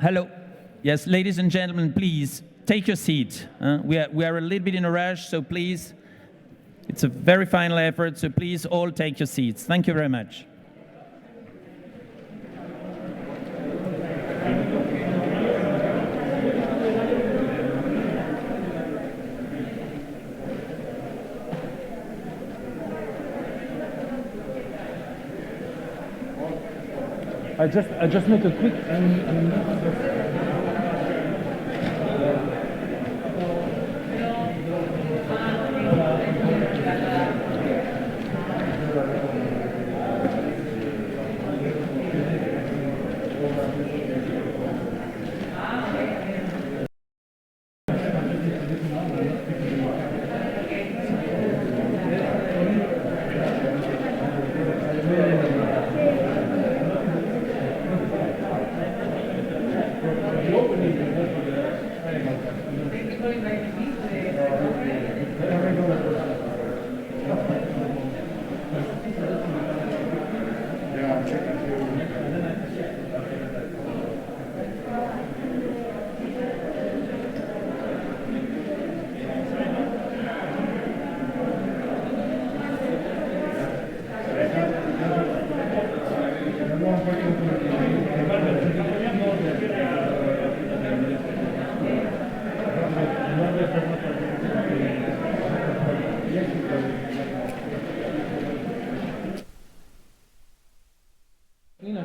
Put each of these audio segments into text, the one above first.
Hello. Yes, ladies and gentlemen, please take your seat. We are a little bit in a rush, so please, it's a very final effort, so please all take your seats. Thank you very much. I just make a quick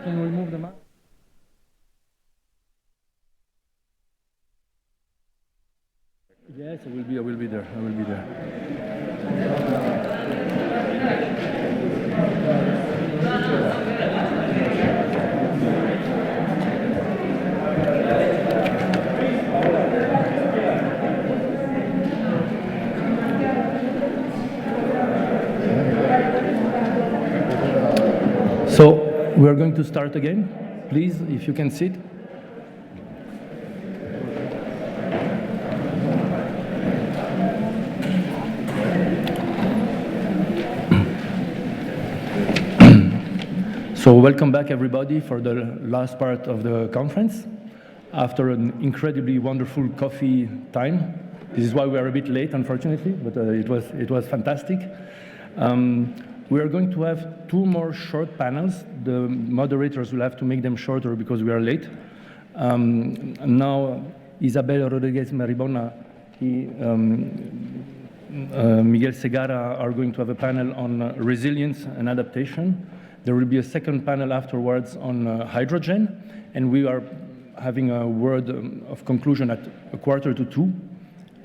Can remove the mask? Yes, I will be there. I will be there. So we are going to start again. Please, if you can sit. So welcome back, everybody, for the last part of the conference. After an incredibly wonderful coffee time. This is why we are a bit late, unfortunately, but it was fantastic. We are going to have 2 more short panels. The moderators will have to make them shorter because we are late. Now, Isabel Rodriguez Maribona, Miguel Segara are going to have a panel on resilience and adaptation. There will be a second panel afterwards on hydrogen, and we are having a word of conclusion at 1:45,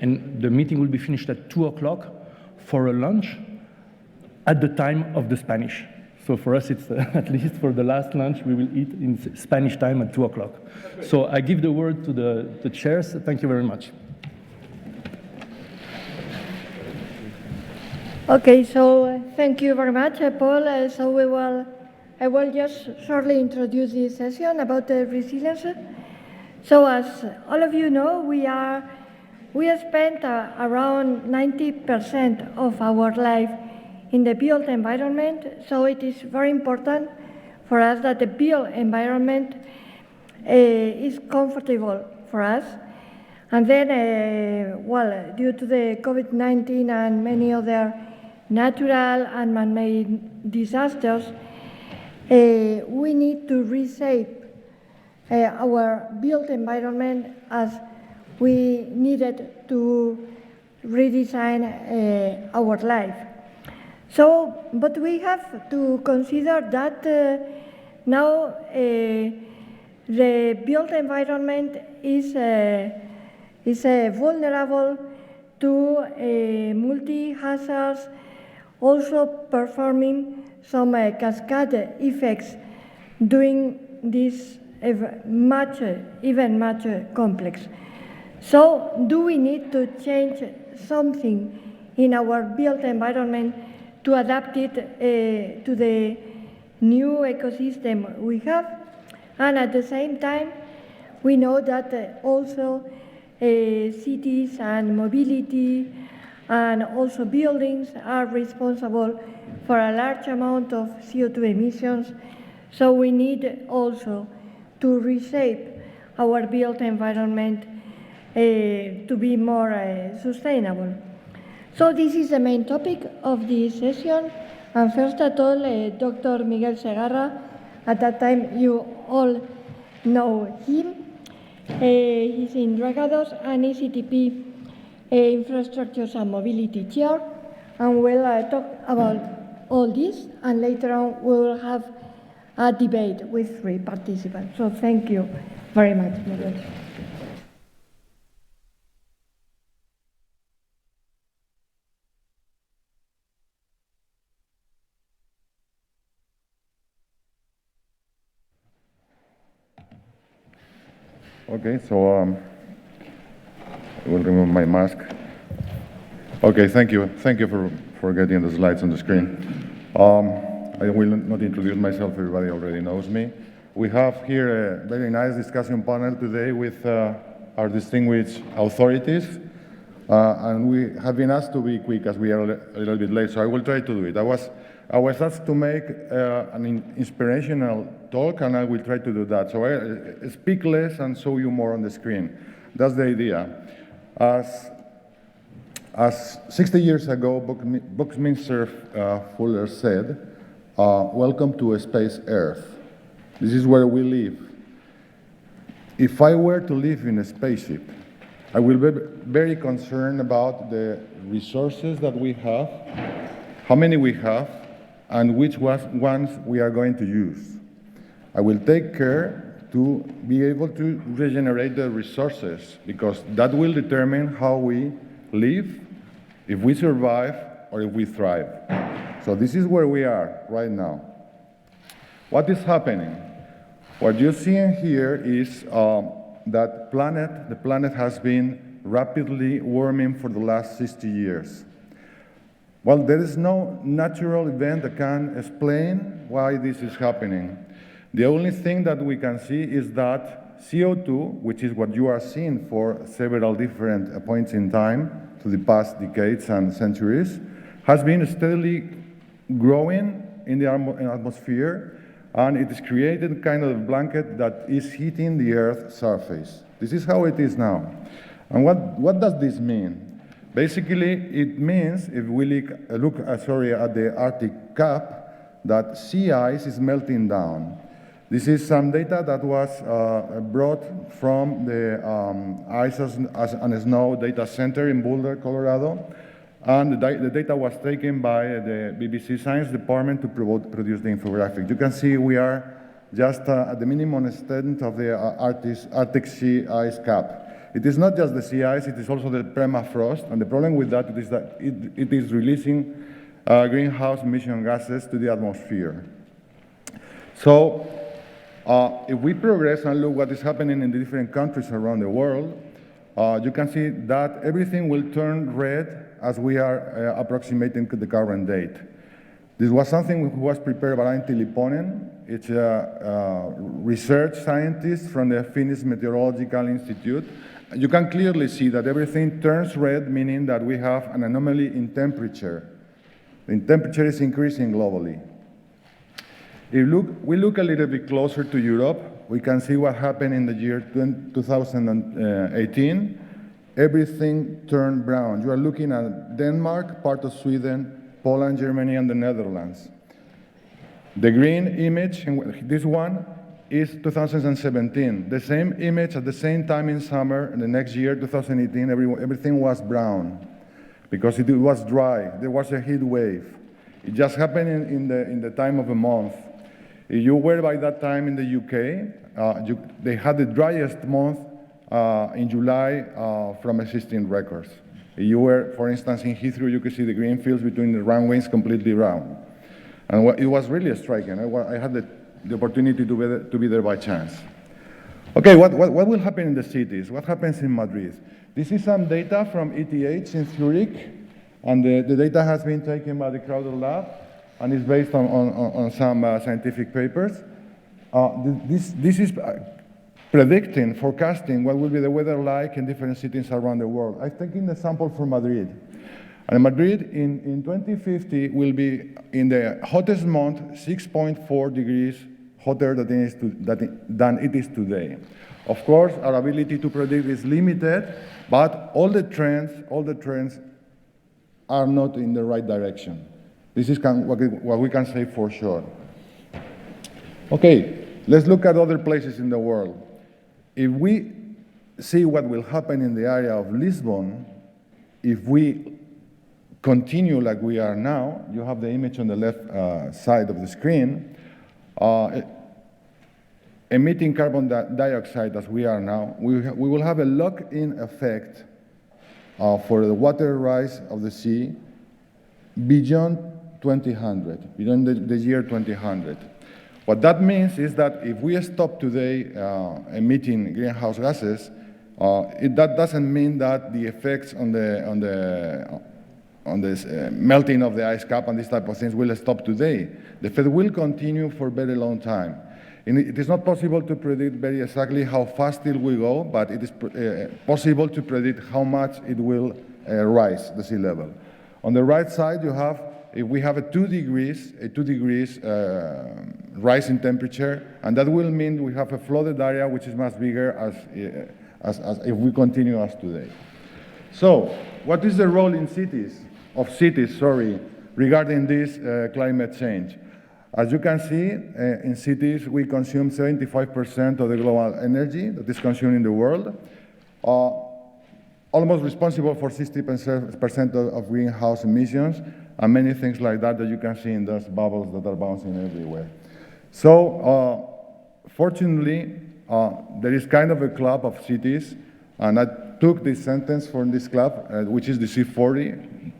and the meeting will be finished at 2 o'clock for a lunch at the time of the Spanish. So for us, it's at least for the last lunch, we will eat in Spanish time at 2 o'clock. So I give the word to the chairs. Thank you very much. Okay, so thank you very much, Paul. I will just shortly introduce this session about resilience. So as all of you know, we have spent around 90% of our life in the built environment, so it is very important for us that the built environment is comfortable for us. And then, due to the COVID-19 and many other natural and man-made disasters, we need to reshape our built environment as we needed to redesign our life. So, but we have to consider that now the built environment is vulnerable to multi-hazards, also performing some cascade effects, doing this even much complex. So, do we need to change something in our built environment to adapt it to the new ecosystem we have? And at the same time, we know that also cities and mobility and also buildings are responsible for a large amount of CO2 emissions. So we need also to reshape our built environment to be more sustainable. So this is the main topic of this session. And first of all, Dr. Miguel Segarra, at that time you all know him. He's in Dragados and ECTP Infrastructures and Mobility Chair, and we'll talk about all this, and later on we will have a debate with 3 participants. So thank you very much, Miguel. Okay, so I will remove my mask. Okay, thank you. Thank you for getting the slides on the screen. I will not introduce myself, everybody already knows me. We have here a very nice discussion panel today with our distinguished authorities, and we have been asked to be quick as we are a little bit late, so I will try to do it. I was asked to make an inspirational talk, and I will try to do that. So I speak less and show you more on the screen. That's the idea. As 60 years ago, Buckminster Fuller said, welcome to a space Earth. This is where we live. If I were to live in a spaceship, I will be very concerned about the resources that we have, how many we have, and which ones we are going to use. I will take care to be able to regenerate the resources, because that will determine how we live, if we survive, or if we thrive. So this is where we are right now. What is happening? What you're seeing here is that the planet has been rapidly warming for the last 60 years. Well, there is no natural event that can explain why this is happening. The only thing that we can see is that CO2, which is what you are seeing for several different points in time to the past decades and centuries, has been steadily growing in the atmosphere, and it has created kind of a blanket that is heating the Earth's surface. This is how it is now. And what does this mean? Basically, it means, if we look at the Arctic cap, that sea ice is melting down. This is some data that was brought from the Ice and Snow Data Center in Boulder, Colorado, and the data was taken by the BBC Science Department to produce the infographic. You can see we are just at the minimum extent of the Arctic sea ice cap. It is not just the sea ice, it is also the permafrost, and the problem with that is that it is releasing greenhouse emission gases to the atmosphere. So if we progress and look what is happening in the different countries around the world, you can see that everything will turn red as we are approximating the current date. This was something that was prepared by Antti Lipponen. It's a research scientist from the Finnish Meteorological Institute. You can clearly see that everything turns red, meaning that we have an anomaly in temperature. The temperature is increasing globally. If we look a little bit closer to Europe, we can see what happened in the year 2018. Everything turned brown. You are looking at Denmark, part of Sweden, Poland, Germany, and the Netherlands. The green image, this one, is 2017. The same image at the same time in summer, and the next year, 2018, everything was brown because it was dry. There was a heat wave. It just happened in the time of a month. If you were by that time in the UK, they had the driest month in July from existing records. If you were, for instance, in Heathrow, you could see the green fields between the runways completely round. And it was really striking. I had the opportunity to be there by chance. Okay, what will happen in the cities? What happens in Madrid? This is some data from ETH in Zurich, and the data has been taken by the Crowder Lab, and is based on some scientific papers. This is predicting, forecasting what will be the weather like in different cities around the world. I've taken the sample from Madrid. And Madrid in 2050 will be in the hottest month 6.4 degrees hotter than it is today. Of course, our ability to predict is limited, but all the trends are not in the right direction. This is what we can say for sure. Okay, let's look at other places in the world. If we see what will happen in the area of Lisbon, if we continue like we are now, you have the image on the left side of the screen, emitting carbon dioxide as we are now, we will have a lock-in effect for the water rise of the sea beyond 2000, beyond the year 2000. What that means is that if we stop today emitting greenhouse gases, that doesn't mean that the effects on the melting of the ice cap and these type of things will stop today. The effect will continue for a very long time. And it is not possible to predict very exactly how fast it will go, but it is possible to predict how much it will rise, the sea level. On the right side, you have, if we have a 2 degrees rise in temperature, and that will mean we have a flooded area which is much bigger as if we continue as today. So, what is the role in cities, regarding this climate change? As you can see, in cities we consume 75% of the global energy that is consumed in the world, almost responsible for 60% of greenhouse emissions, and many things like that you can see in those bubbles that are bouncing everywhere. So, fortunately, there is kind of a club of cities, and I took this sentence from this club, which is the C40.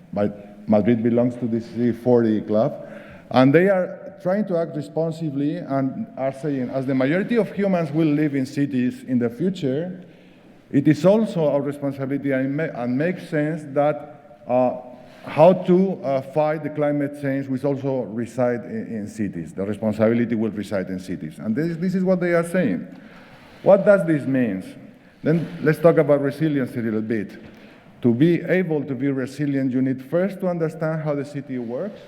Madrid belongs to the C40 club, and they are trying to act responsibly and are saying, as the majority of humans will live in cities in the future, it is also our responsibility and makes sense that how to fight the climate change will also reside in cities. The responsibility will reside in cities. And this is what they are saying. What does this mean? Then let's talk about resilience a little bit. To be able to be resilient, you need first to understand how the city works.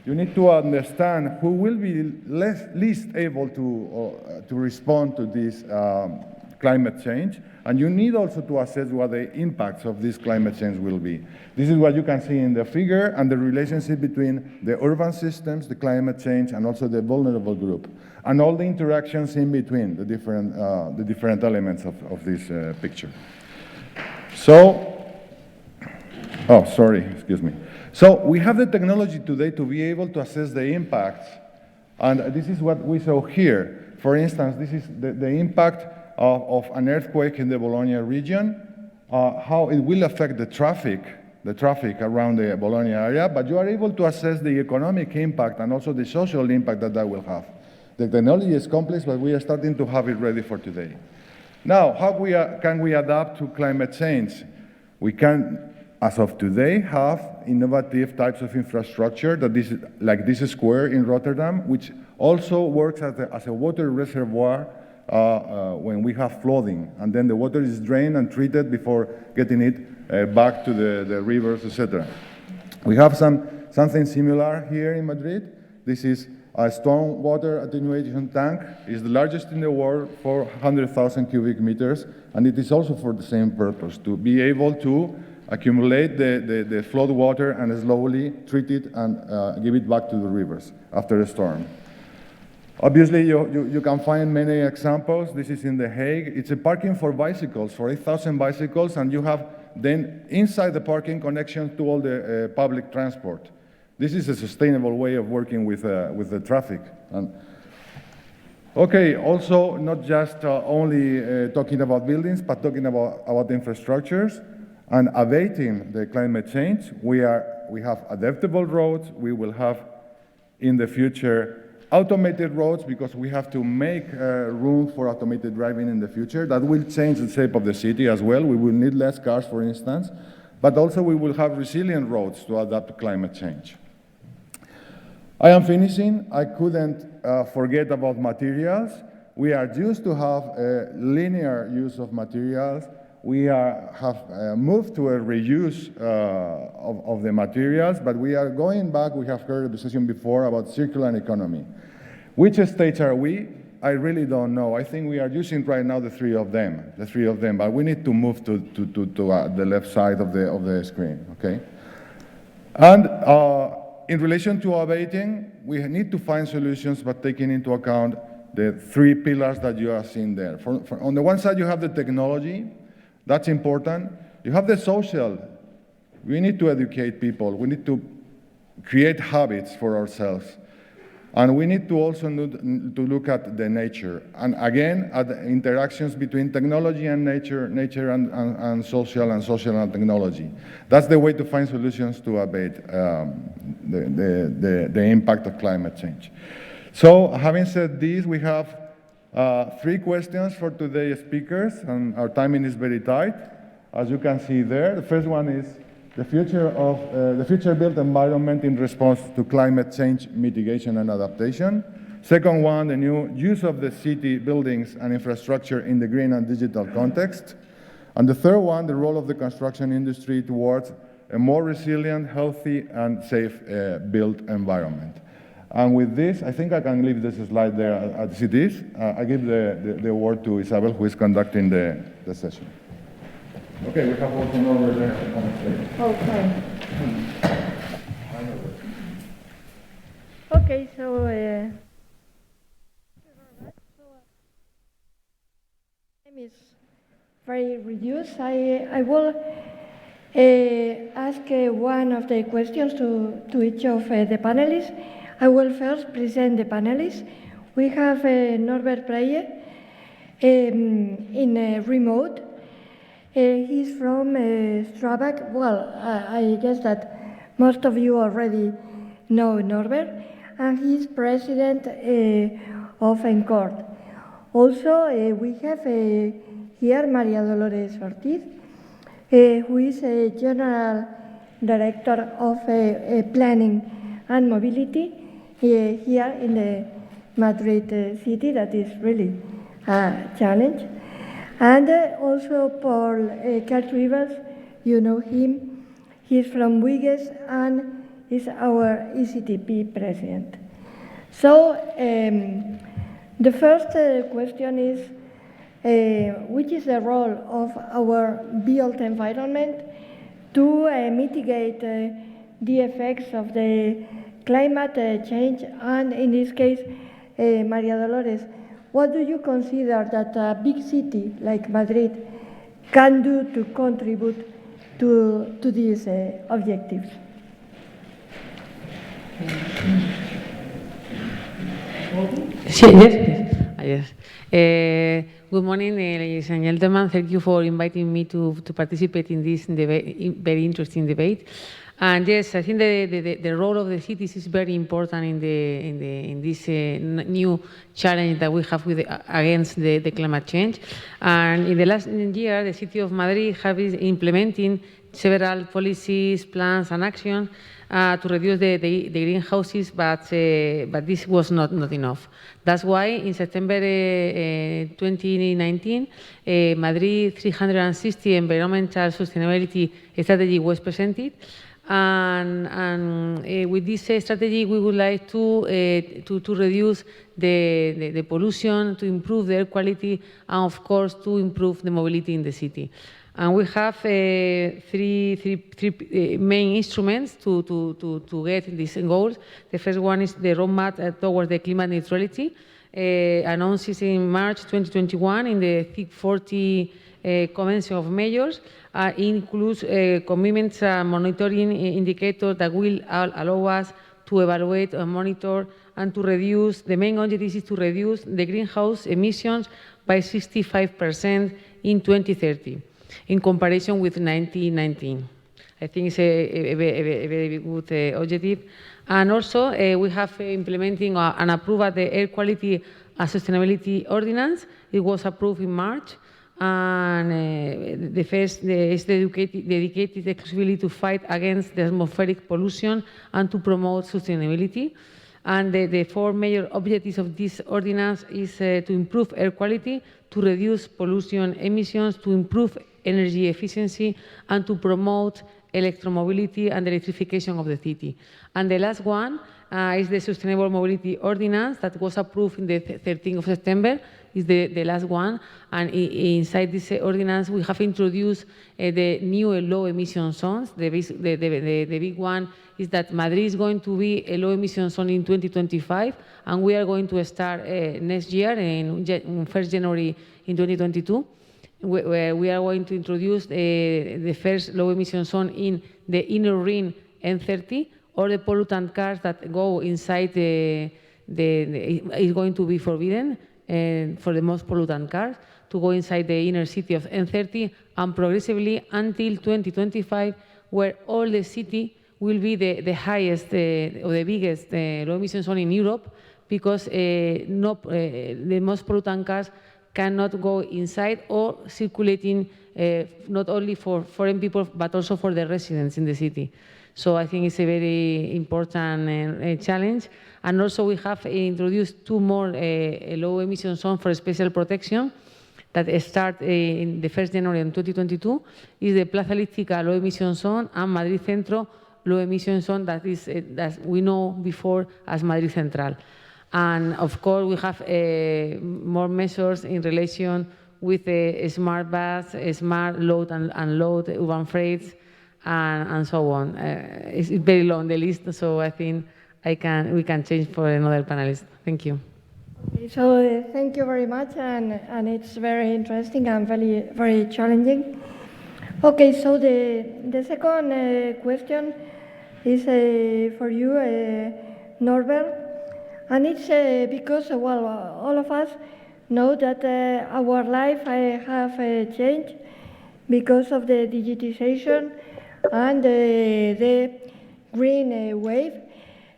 You need to understand who will be least able to respond to this climate change, and you need also to assess what the impacts of this climate change will be. This is what you can see in the figure and the relationship between the urban systems, the climate change, and also the vulnerable group, and all the interactions in between the different elements of this picture. So, excuse me. So we have the technology today to be able to assess the impacts, and this is what we saw here. For instance, this is the impact of an earthquake in the Bologna region, how it will affect the traffic around the Bologna area, but you are able to assess the economic impact and also the social impact that will have. The technology is complex, but we are starting to have it ready for today. Now, how can we adapt to climate change? We can, as of today, have innovative types of infrastructure like this square in Rotterdam, which also works as a water reservoir when we have flooding, and then the water is drained and treated before getting it back to the rivers, etc. We have something similar here in Madrid. This is a stormwater attenuation tank. It's the largest in the world, 400,000 cubic meters, and it is also for the same purpose, to be able to accumulate the flood water and slowly treat it and give it back to the rivers after a storm. Obviously, you can find many examples. This is in The Hague. It's a parking for bicycles, for 8,000 bicycles, and you have then inside the parking connection to all the public transport. This is a sustainable way of working with the traffic. Okay, also not just only talking about buildings, but talking about infrastructures and abating the climate change. We have adaptable roads. We will have in the future automated roads, because we have to make room for automated driving in the future. That will change the shape of the city as well. We will need less cars, for instance, but also we will have resilient roads to adapt to climate change. I am finishing. I couldn't forget about materials. We are used to have a linear use of materials. We have moved to a reuse of the materials, but we are going back. We have heard the session before about circular economy. Which stage are we? I really don't know. I think we are using right now the three of them, but we need to move to the left side of the screen, okay? And in relation to abating, we need to find solutions by taking into account the three pillars that you are seeing there. On the one side, you have the technology. That's important. You have the social. We need to educate people. We need to create habits for ourselves. And we need to also look at the nature. And again, at the interactions between technology and nature and social and technology. That's the way to find solutions to abate the impact of climate change. So having said this, we have 3 questions for today's speakers, and our timing is very tight, as you can see there. The first one is the future built environment in response to climate change mitigation and adaptation. Second one, the new use of the city buildings and infrastructure in the green and digital context. And the third one, the role of the construction industry towards a more resilient, healthy, and safe built environment. And with this, I think I can leave this slide there as it is. I give the word to Isabel, who is conducting the session. Okay, we have also Norbert there on stage. Okay. Okay, so time is very reduced. I will ask one of the questions to each of the panelists. I will first present the panelists. We have Norbert Breyer in remote. He's from Strabag. Well, I guess that most of you already know Norbert, and he's president of ENCORD. Also, we have here Maria Dolores Ortiz, who is a general director of planning and mobility here in the Madrid city. That is really a challenge. And also Paul Cartrivers, you know him. He's from WIGES and is our ECTP president. So the first question is, which is the role of our built environment to mitigate the effects of the climate change? And in this case, Maria Dolores, what do you consider that a big city like Madrid can do to contribute to these objectives? Yes. Good morning, ladies and gentlemen. Thank you for inviting me to participate in this very interesting debate. And yes, I think the role of the cities is very important in this new challenge that we have against the climate change. And in the last year, the city of Madrid has been implementing several policies, plans, and actions to reduce the greenhouses, but this was not enough. That's why in September 2019, Madrid 360 environmental sustainability strategy was presented. And with this strategy, we would like to reduce the pollution, to improve the air quality, and of course to improve the mobility in the city. And we have three main instruments to get these goals. The first one is the roadmap towards the climate neutrality, announced in March 2021 in the TIC 40 Convention of Mayors. Includes commitments and monitoring indicators that will allow us to evaluate and monitor and to reduce. The main objective is to reduce the greenhouse emissions by 65% in 2030 in comparison with 1919. I think it's a very good objective. And also, we have implementing and approved the Air Quality and Sustainability Ordinance. It was approved in March. And the first is dedicated exclusively to fight against the atmospheric pollution and to promote sustainability. And the 4 major objectives of this ordinance is to improve air quality, to reduce pollution emissions, to improve energy efficiency, and to promote electromobility and the electrification of the city. And the last one is the Sustainable Mobility Ordinance that was approved in the 13th of September. Is the last one, and inside this ordinance we have introduced the new low emission zones. The big one is that Madrid is going to be a low emission zone in 2025, and we are going to start next year in 1st January in 2022. Where we are going to introduce the first low emission zone in the inner ring N30, or the pollutant cars that go inside is going to be forbidden for the most pollutant cars to go inside the inner city of N30, and progressively until 2025, where all the city will be the highest or the biggest low emission zone in Europe, because the most pollutant cars cannot go inside or circulating, not only for foreign people but also for the residents in the city. So I think it's a very important challenge. And also we have introduced 2 more low emission zones for special protection that start in the 1st January in 2022, is the Plaza Elíptica low emission zone and Madrid Centro low emission zone, that is that we know before as Madrid Central. And of course we have more measures in relation with the smart bus, smart load and unload, urban freights, and so on. It's very long, the list, so I think we can change for another panelist. Thank you. Okay, so thank you very much, and it's very interesting and very challenging. Okay, so the second question is for you, Norbert, and it's because, well, all of us know that our life have changed because of the digitization and the green wave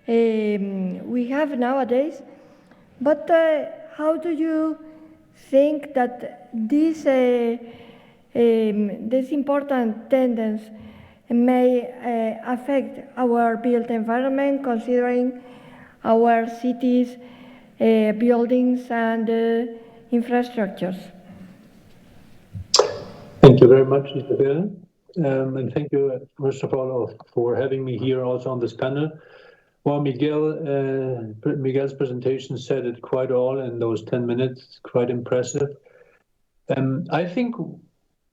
we have nowadays. But how do you think that this important tendency may affect our built environment, considering our cities, buildings and infrastructures? Thank you very much, Isabel. And thank you, first of all, for having me here also on this panel. Well, Miguel's presentation said it quite all in those 10 minutes, quite impressive. I think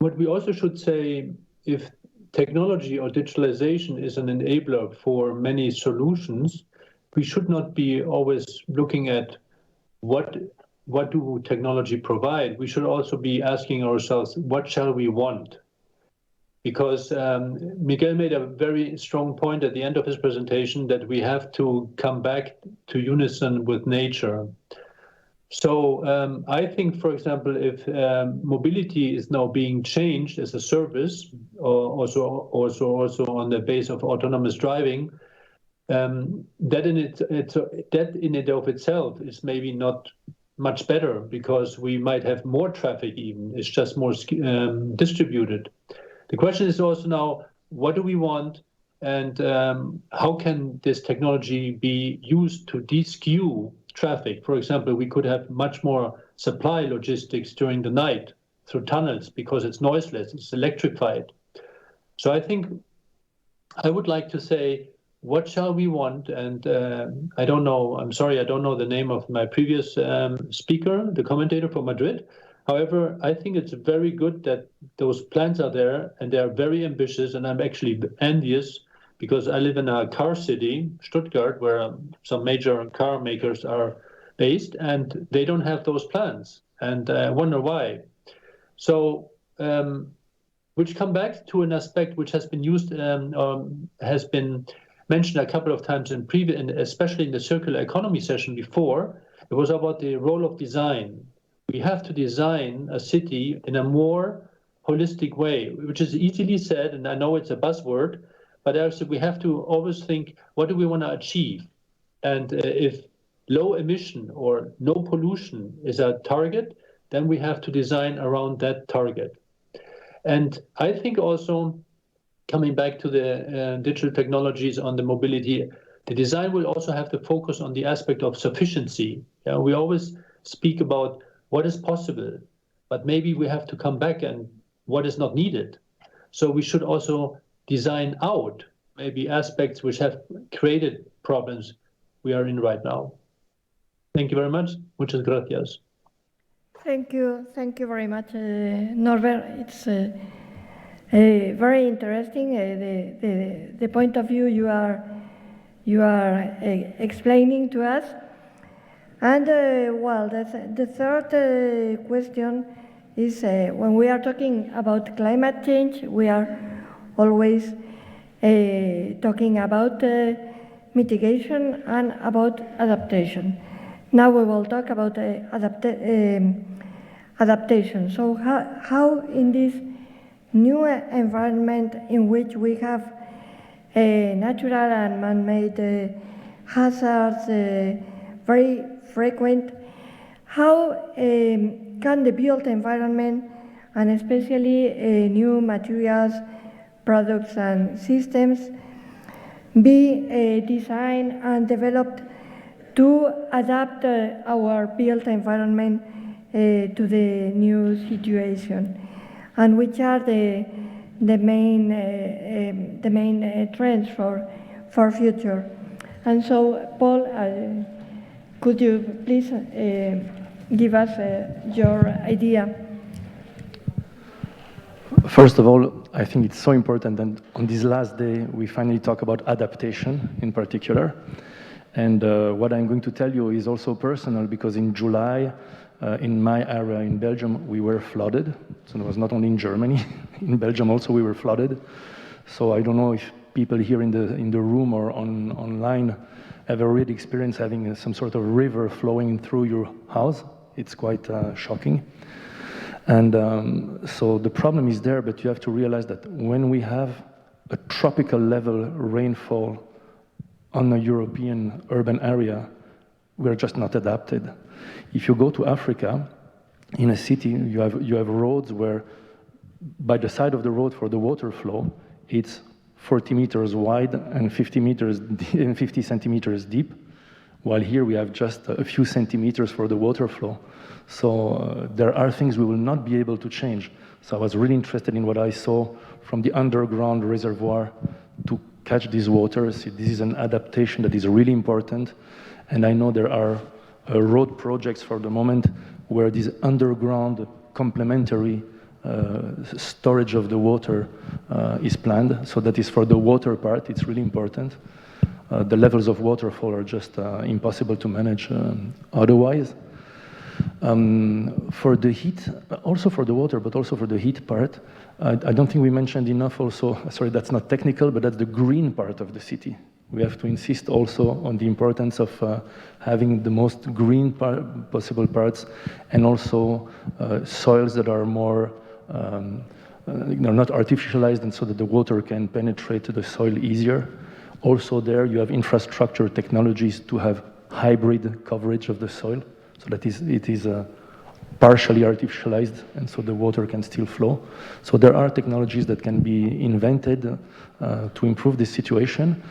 what we also should say, if technology or digitalization is an enabler for many solutions, we should not be always looking at what do technology provide. We should also be asking ourselves, what shall we want? Because Miguel made a very strong point at the end of his presentation that we have to come back to unison with nature. So I think, for example, if mobility is now being changed as a service, or also on the base of autonomous driving, that in it of itself is maybe not much better, because we might have more traffic even. It's just more distributed. The question is also now, what do we want, and how can this technology be used to de-skew traffic? For example, we could have much more supply logistics during the night through tunnels because it's noiseless, it's electrified. So I think I would like to say, what shall we want? And I don't know, I'm sorry, I don't know the name of my previous speaker, the commentator for Madrid. However, I think it's very good that those plans are there, and they are very ambitious, and I'm actually envious because I live in a car city, Stuttgart, where some major car makers are based, and they don't have those plans, and I wonder why. So, which come back to an aspect which has been used, has been mentioned a couple of times in previous, and especially in the circular economy session before. It was about the role of design. We have to design a city in a more holistic way, which is easily said, and I know it's a buzzword, but also we have to always think, what do we want to achieve? And if low emission or no pollution is a target, then we have to design around that target. And I think also, coming back to the digital technologies on the mobility, the design will also have to focus on the aspect of sufficiency. We always speak about what is possible, but maybe we have to come back and what is not needed. So we should also design out maybe aspects which have created problems we are in right now. Thank you very much. Muchas gracias. Thank you very much, Norbert. It's very interesting, the point of view you are explaining to us. And well, the third question is when we are talking about climate change, we are always talking about mitigation and about adaptation. Now we will talk about adaptation. So how in this new environment in which we have natural and man-made hazards very frequent, how can the built environment, and especially new materials, products and systems, be designed and developed to adapt our built environment to the new situation? And which are the main trends for future? And so, Paul, could you please give us your idea? First of all, I think it's so important that on this last day, we finally talk about adaptation in particular. And what I'm going to tell you is also personal, because in July, in my area in Belgium, we were flooded. So it was not only in Germany, in Belgium also we were flooded. So I don't know if people here in the room or online have already experienced having some sort of river flowing through your house. It's quite shocking. And so the problem is there, but you have to realize that when we have a tropical level rainfall on a European urban area, we're just not adapted. If you go to Africa, in a city, you have roads where by the side of the road for the water flow, it's 40 meters wide and 50 centimeters deep, while here we have just a few centimeters for the water flow. So there are things we will not be able to change. So I was really interested in what I saw from the underground reservoir to catch these waters. This is an adaptation that is really important. And I know there are road projects for the moment where this underground complementary storage of the water is planned. So that is for the water part, it's really important. The levels of waterfall are just impossible to manage otherwise. For the heat, also for the water, but also for the heat part, I don't think we mentioned enough also, sorry, that's not technical, but that's the green part of the city. We have to insist also on the importance of having the most green possible parts, and also soils that are more, not artificialized, and so that the water can penetrate the soil easier. Also there you have infrastructure technologies to have hybrid coverage of the soil, so that it is partially artificialized, and so the water can still flow. So there are technologies that can be invented to improve this situation.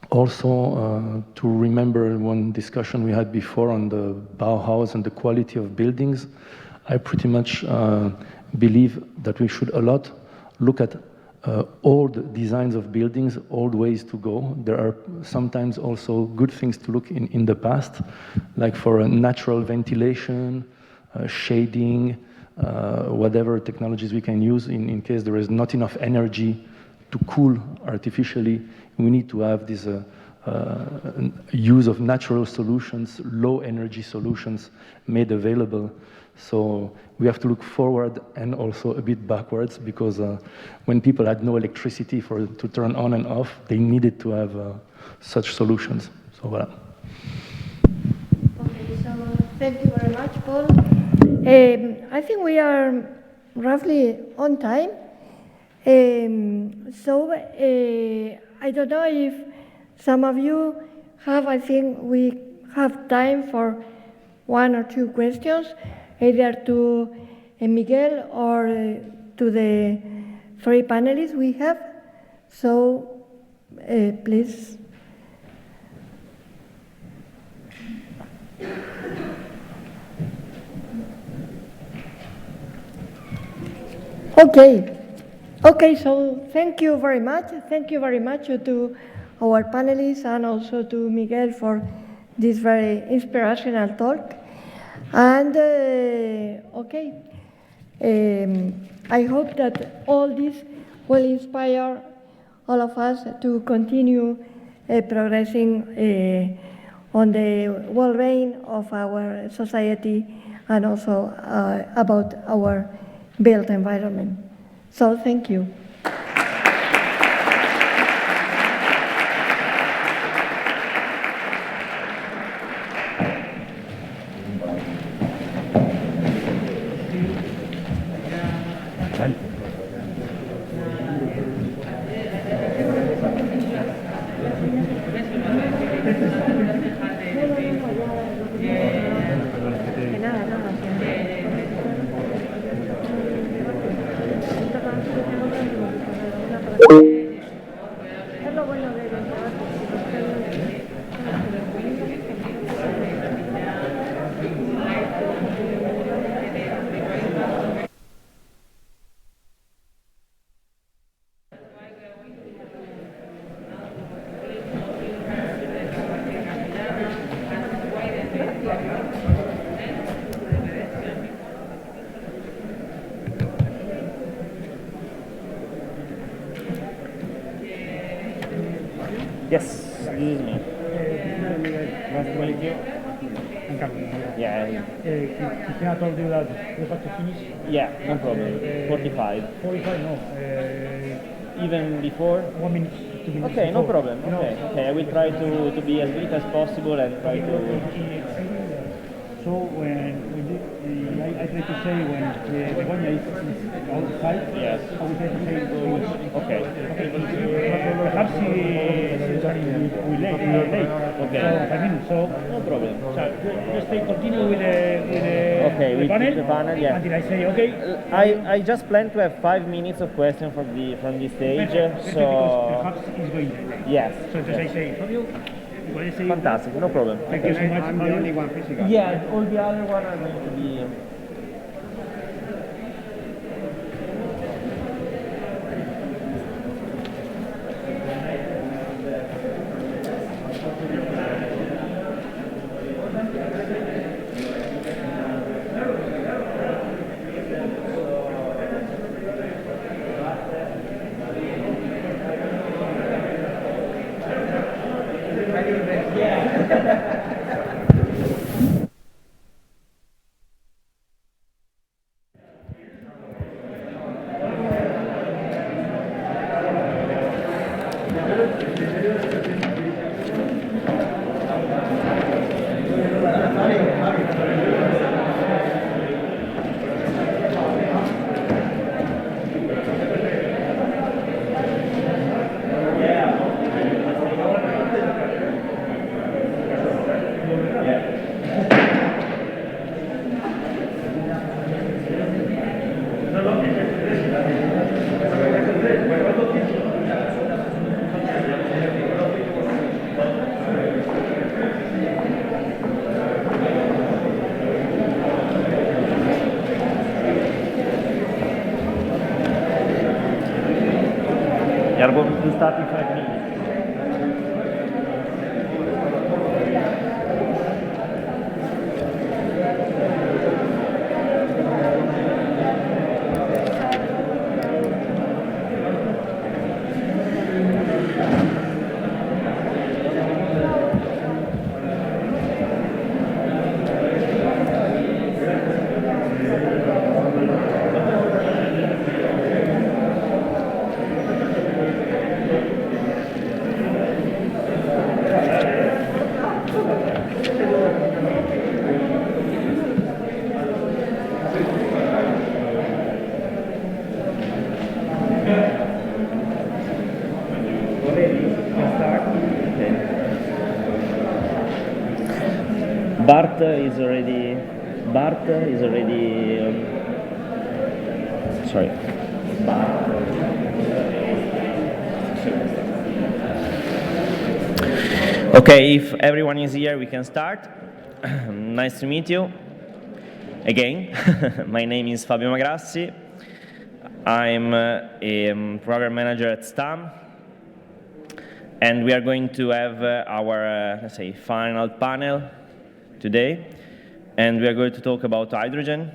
Also, to remember one discussion we had before on the Bauhaus and the quality of buildings, I pretty much believe that we should a lot look at old designs of buildings, old ways to go. There are sometimes also good things to look in the past, like for a natural ventilation, shading, whatever technologies we can use in case there is not enough energy to cool artificially. We need to have this use of natural solutions, low energy solutions made available. So we have to look forward and also a bit backwards, because when people had no electricity to turn on and off, they needed to have such solutions. So voilà. Okay, so thank you very much, Paul. I think we are roughly on time. So I don't know if some of you have, I think we have time for one or two questions, either to Miguel or to the three panelists we have. So please. Okay, so thank you very much. Thank you very much to our panelists and also to Miguel for this very inspirational talk. And I hope that all this will inspire all of us to continue progressing on the well-being of our society and also about our built environment. So thank you. Yes, this is me. Nice to meet you. Yeah. Can I told you that you have to finish? Yeah, no problem. 45. 45, no. Even before? 1 minute, 2 minutes. Okay, no before. problem. Okay, I will try to be as brief as possible and try to... So I try to say when Begoña is outside, Yes. I will try to say Okay. perhaps we late. Okay. So 5 minutes. So No problem. just continue with the panel. The panel, yeah. Until I say okay. I just plan to have 5 minutes of questions from the stage, Perfect, so... because perhaps it's going. Yes. So just I say, Fabio, what I say. Fantastic, no problem. Thank you so much. I'm the only one physical. Yeah, all the other one are going to be... We are going to start in 5 minutes. Bart is already. Sorry. Okay, if everyone is here, we can start. Nice to meet you again. My name is Fabio Magrassi. I'm a program manager at STAM. And we are going to have our, let's say, final panel today. And we are going to talk about hydrogen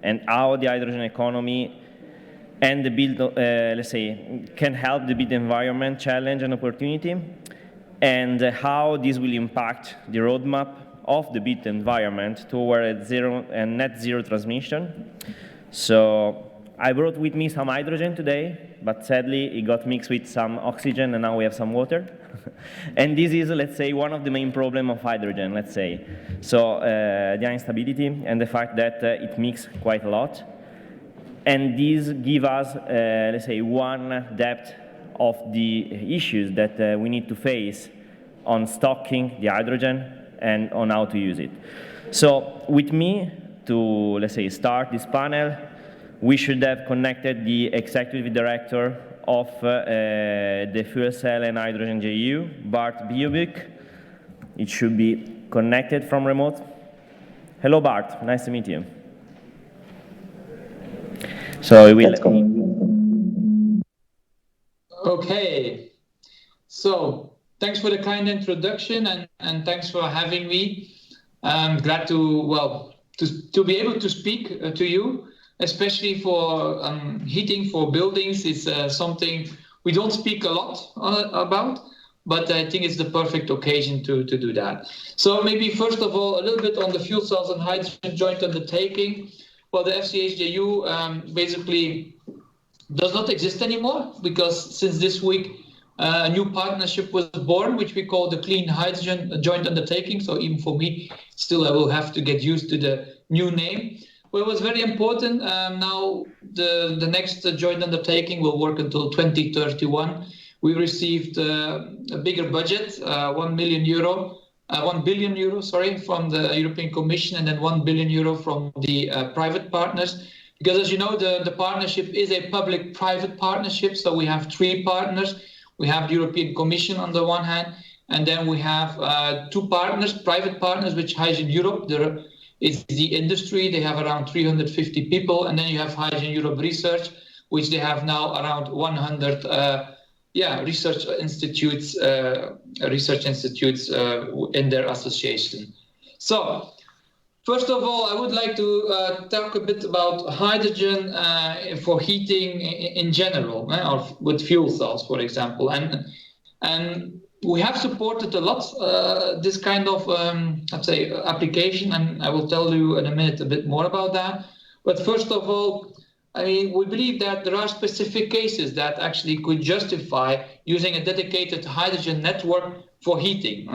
and how the hydrogen economy and the built, let's say, can help the built environment challenge and opportunity, and how this will impact the roadmap of the built environment toward zero and net zero transmission. So I brought with me some hydrogen today, but sadly it got mixed with some oxygen and now we have some water. And this is, let's say, one of the main problems of hydrogen, let's say. So the instability and the fact that it mixes quite a lot. And this gives us, let's say, one depth of the issues that we need to face on stocking the hydrogen and on how to use it. So with me, to, let's say, start this panel, we should have connected the executive director of the Fuel Cell and Hydrogen JU, Bart Biobuk. It should be connected from remote. Hello, Bart. Nice to meet you. So we will. Okay. So thanks for the kind introduction and thanks for having me. I'm glad to be able to speak to you, especially for heating for buildings. Is something we don't speak a lot about, but I think it's the perfect occasion to do that. So maybe first of all, a little bit on the fuel cells and hydrogen joint undertaking. Well, the FCHJU basically does not exist anymore because since this week, a new partnership was born, which we call the Clean Hydrogen Joint Undertaking. So even for me, still I will have to get used to the new name. But it was very important. Now the next joint undertaking will work until 2031. We received a bigger budget, 1 billion euro, from the European Commission, and then 1 billion euro from the private partners. Because as you know, the partnership is a public-private partnership. So we have 3 partners. We have the European Commission on the one hand, and then we have 2 partners, private partners, which Hydrogen Europe. There is the industry. They have around 350 people. And then you have Hydrogen Europe Research, which they have now around 100 research institutes in their association. So first of all, I would like to talk a bit about hydrogen for heating in general, or with fuel cells, for example. And we have supported a lot this kind of, let's say, application, and I will tell you in a minute a bit more about that. But first of all, I mean, we believe that there are specific cases that actually could justify using a dedicated hydrogen network for heating.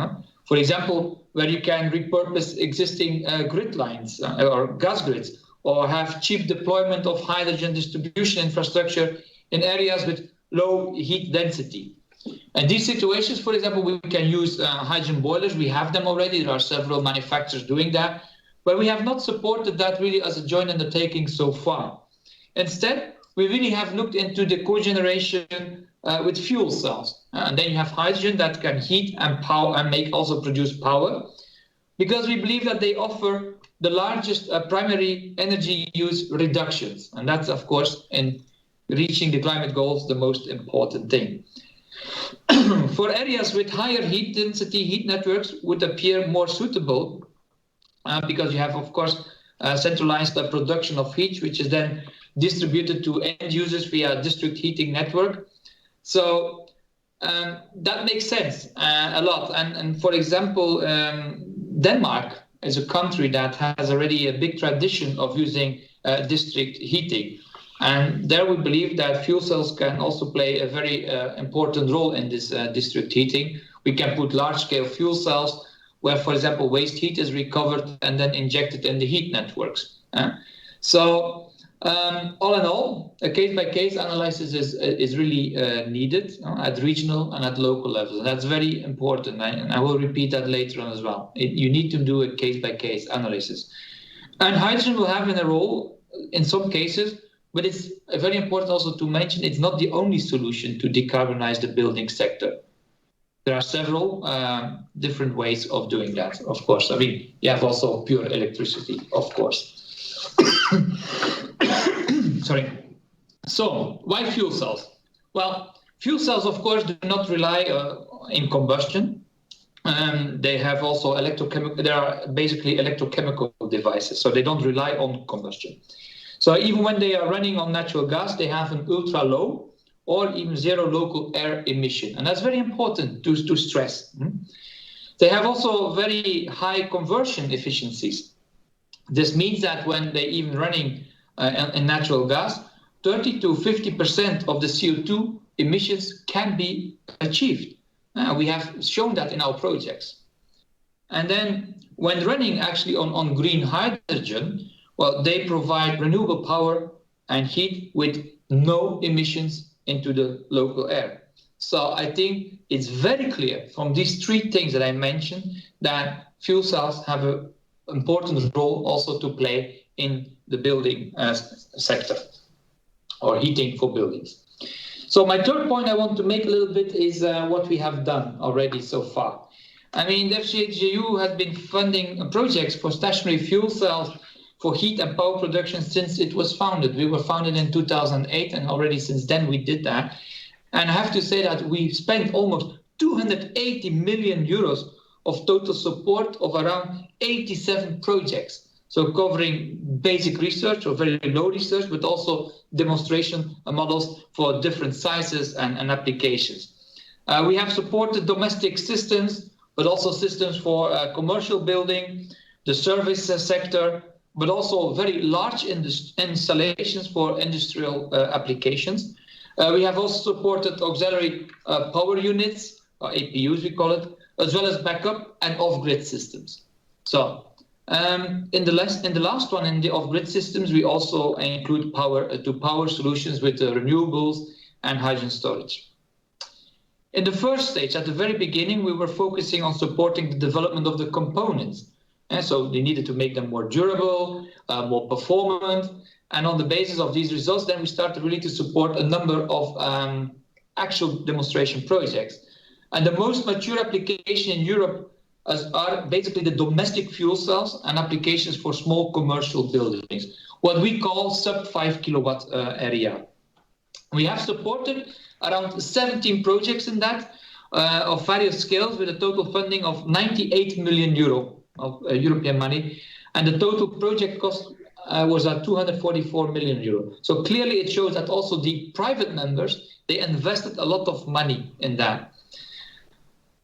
For example, where you can repurpose existing grid lines or gas grids, or have cheap deployment of hydrogen distribution infrastructure in areas with low heat density. And these situations, for example, we can use hydrogen boilers. We have them already. There are several manufacturers doing that, but we have not supported that really as a joint undertaking so far. Instead, we really have looked into the cogeneration with fuel cells. And then you have hydrogen that can heat and power and also produce power, because we believe that they offer the largest primary energy use reductions. And that's, of course, in reaching the climate goals, the most important thing. For areas with higher heat density, heat networks would appear more suitable because you have, of course, centralized production of heat, which is then distributed to end users via district heating network. So that makes sense a lot. And for example, Denmark is a country that has already a big tradition of using district heating. And there we believe that fuel cells can also play a very important role in this district heating. We can put large-scale fuel cells where, for example, waste heat is recovered and then injected in the heat networks. So all in all, a case-by-case analysis is really needed at regional and at local levels. And that's very important, and I will repeat that later on as well. You need to do a case-by-case analysis. And hydrogen will have a role in some cases, but it's very important also to mention it's not the only solution to decarbonize the building sector. There are several different ways of doing that, of course. I mean, you have also pure electricity, of course. Sorry. So, why fuel cells? Well, fuel cells, of course, do not rely in combustion. They have also electrochemical. They are basically electrochemical devices, so they don't rely on combustion. So even when they are running on natural gas, they have an ultra low or even zero local air emission, and that's very important to stress. They have also very high conversion efficiencies. This means that when they even running in natural gas, 30 to 50% of the CO2 emissions can be achieved. We have shown that in our projects. And then when running actually on green hydrogen, well, they provide renewable power and heat with no emissions into the local air. So I think it's very clear from these three things that I mentioned that fuel cells have an important role also to play in the building sector or heating for buildings. So my third point I want to make a little bit is what we have done already so far. I mean, the FCHJU has been funding projects for stationary fuel cells for heat and power production since it was founded. We were founded in 2008, and already since then we did that. And I have to say that we spent almost 280 million euros of total support of around 87 projects. So covering basic research or very low research, but also demonstration models for different sizes and applications. We have supported domestic systems, but also systems for commercial building, the service sector, but also very large installations for industrial applications. We have also supported auxiliary power units, or APUs we call it, as well as backup and off-grid systems. So in the last one, in the off-grid systems, we also include power solutions with renewables and hydrogen storage. In the first stage, at the very beginning, we were focusing on supporting the development of the components. And so they needed to make them more durable, more performant. And on the basis of these results, then we started really to support a number of actual demonstration projects. And the most mature application in Europe are basically the domestic fuel cells and applications for small commercial buildings, what we call sub 5 kilowatt area. We have supported around 17 projects in that of various scales with a total funding of 98 million euro of European money. And the total project cost was at 244 million euro. So clearly it shows that also the private members, they invested a lot of money in that.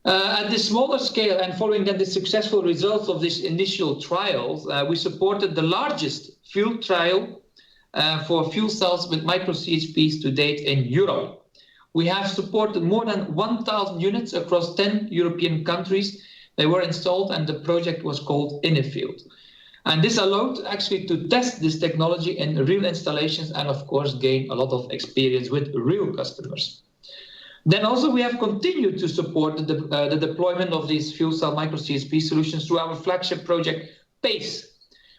At the smaller scale and following then the successful results of these initial trials, we supported the largest field trial for fuel cells with micro CHPs to date in Europe. We have supported more than 1,000 units across 10 European countries. They were installed and the project was called Infield. And this allowed actually to test this technology in real installations and of course gain a lot of experience with real customers. Then also we have continued to support the deployment of these fuel cell micro CHP solutions through our flagship project PACE.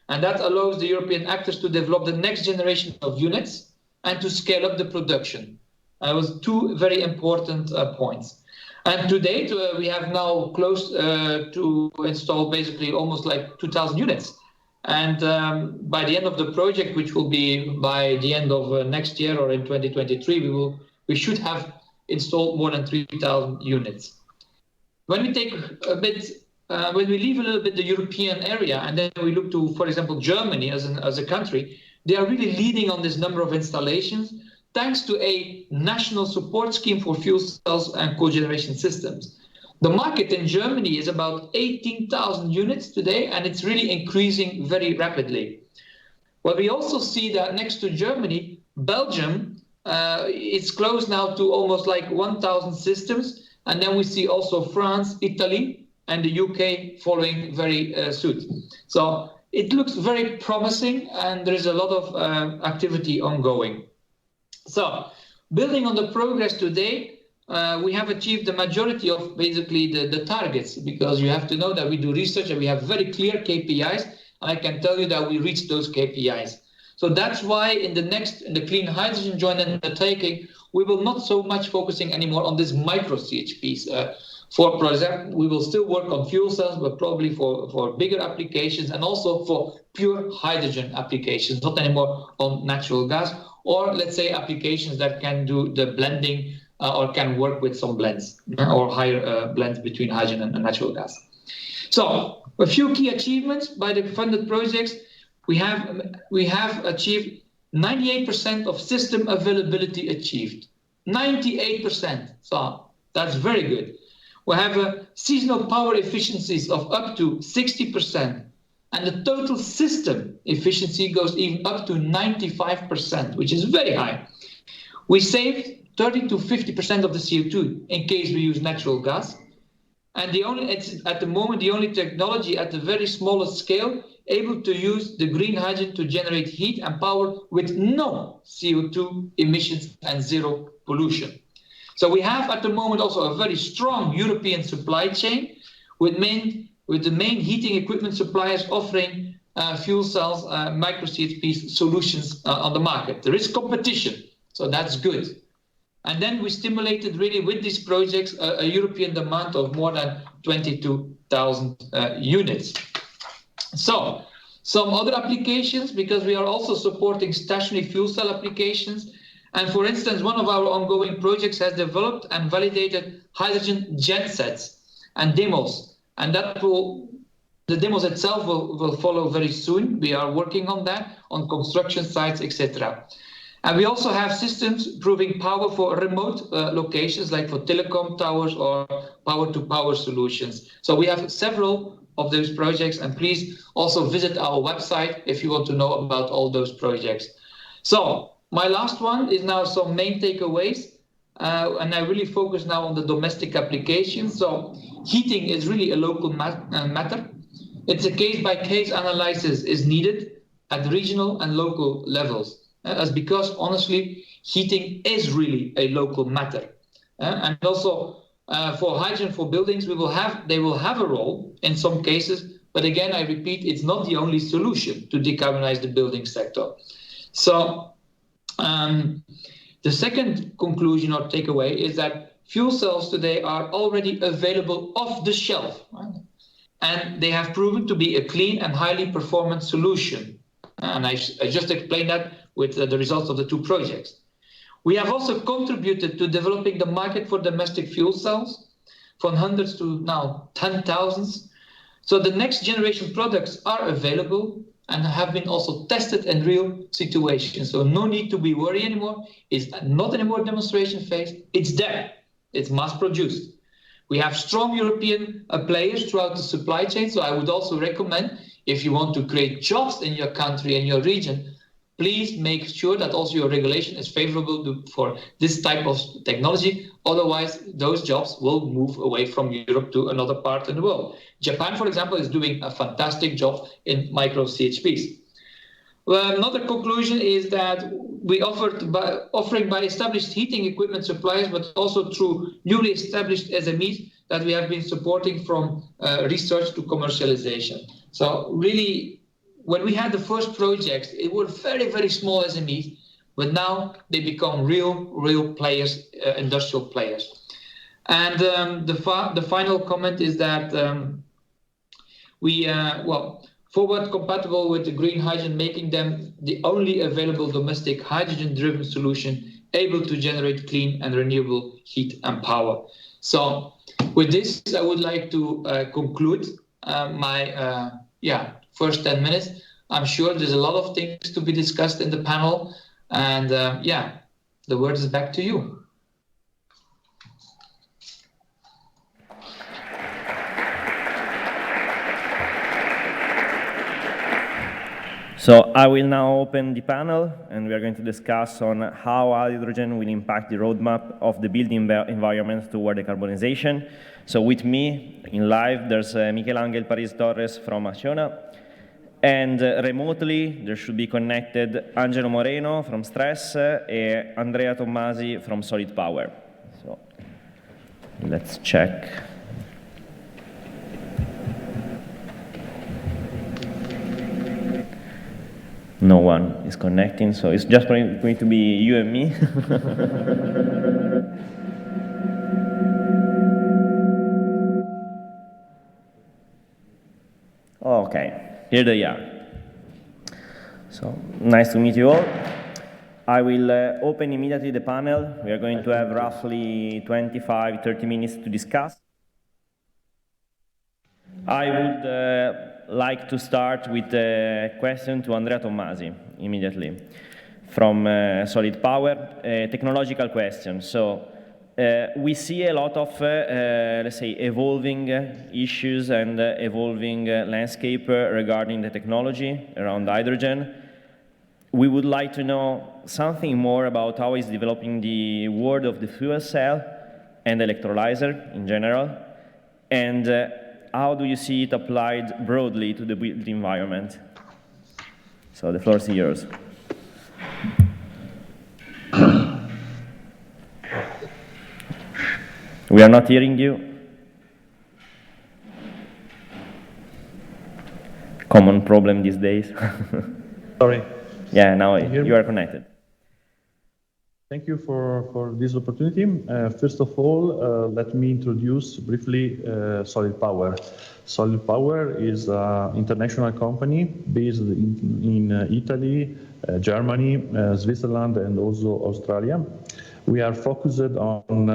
And that allows the European actors to develop the next generation of units and to scale up the production. That was two very important points. And to date, we have now close to install basically almost like 2,000 units. And by the end of the project, which will be by the end of next year or in 2023, we should have installed more than 3,000 units. When we take a bit, when we leave a little bit the European area and then we look to, for example, Germany as a country, they are really leading on this number of installations thanks to a national support scheme for fuel cells and cogeneration systems. The market in Germany is about 18,000 units today, and it's really increasing very rapidly. Well, we also see that next to Germany, Belgium, it's close now to almost like 1,000 systems. And then we see also France, Italy, and the UK following very soon. So it looks very promising, and there is a lot of activity ongoing. So building on the progress today, we have achieved the majority of basically the targets, because you have to know that we do research and we have very clear KPIs, and I can tell you that we reached those KPIs. So that's why in the clean hydrogen joint undertaking, we will not so much focusing anymore on this micro CHPs. For project, we will still work on fuel cells, but probably for bigger applications and also for pure hydrogen applications, not anymore on natural gas, or let's say applications that can do the blending or can work with some blends or higher blends between hydrogen and natural gas. So a few key achievements by the funded projects. We have achieved 98% of system availability achieved. 98%. So that's very good. We have a seasonal power efficiencies of up to 60%. And the total system efficiency goes even up to 95%, which is very high. We saved 30 to 50% of the CO2 in case we use natural gas. And it's at the moment the only technology at the very smallest scale able to use the green hydrogen to generate heat and power with no CO2 emissions and zero pollution. So we have at the moment also a very strong European supply chain with the main heating equipment suppliers offering fuel cells, micro CHP solutions on the market. There is competition, so that's good. And then we stimulated really with these projects a European demand of more than 22,000 units. So some other applications, because we are also supporting stationary fuel cell applications. And for instance, one of our ongoing projects has developed and validated hydrogen gensets and demos. And the demos itself will follow very soon. We are working on that on construction sites, etc. And we also have systems proving power for remote locations, like for telecom towers or power-to-power solutions. So we have several of those projects, and please also visit our website if you want to know about all those projects. So my last one is now some main takeaways, and I really focus now on the domestic applications. So heating is really a local matter. It's a case-by-case analysis is needed at regional and local levels. As because honestly, heating is really a local matter. And also for hydrogen for buildings, they will have a role in some cases, but again, I repeat, it's not the only solution to decarbonize the building sector. So the second conclusion or takeaway is that fuel cells today are already available off the shelf, right? And they have proven to be a clean and highly performant solution. And I just explained that with the results of the two projects. We have also contributed to developing the market for domestic fuel cells from hundreds to now 10,000s. So the next generation products are available and have been also tested in real situations. So no need to be worried anymore. It's not anymore demonstration phase. It's there. It's mass produced. We have strong European players throughout the supply chain. So I would also recommend, if you want to create jobs in your country and your region, please make sure that also your regulation is favorable for this type of technology. Otherwise, those jobs will move away from Europe to another part in the world. Japan, for example, is doing a fantastic job in micro CHPs. Well, another conclusion is that we offering by established heating equipment suppliers, but also through newly established SMEs that we have been supporting from research to commercialization. So really, when we had the first projects, it were very, very small SMEs, but now they become real players, industrial players. And the final comment is that forward compatible with the green hydrogen, making them the only available domestic hydrogen-driven solution able to generate clean and renewable heat and power. So with this, I would like to conclude my first 10 minutes. I'm sure there's a lot of things to be discussed in the panel, and the word is back to you. So I will now open the panel, and we are going to discuss on how hydrogen will impact the roadmap of the built environment toward decarbonization. So with me in live, there's Miguel Ángel Paris Torres from Acciona, and remotely there should be connected Angelo Moreno from Stress and Andrea Tommasi from Solid Power. So let's check. No one is connecting, so it's just going to be you and me. Okay, here they are. So nice to meet you all. I will open immediately the panel. We are going to have roughly 25-30 minutes to discuss. I would like to start with a question to Andrea Tommasi immediately from Solid Power, a technological question. So we see a lot of, let's say, evolving issues and evolving landscape regarding the technology around hydrogen. We would like to know something more about how is developing the world of the fuel cell and electrolyzer in general, and how do you see it applied broadly to the built environment? So the floor is yours. We are not hearing you. Common problem these days. Sorry. Yeah, now you are connected. Thank you for this opportunity. First of all, let me introduce briefly Solid Power. Solid Power is an international company based in Italy, Germany, Switzerland, and also Australia. We are focused on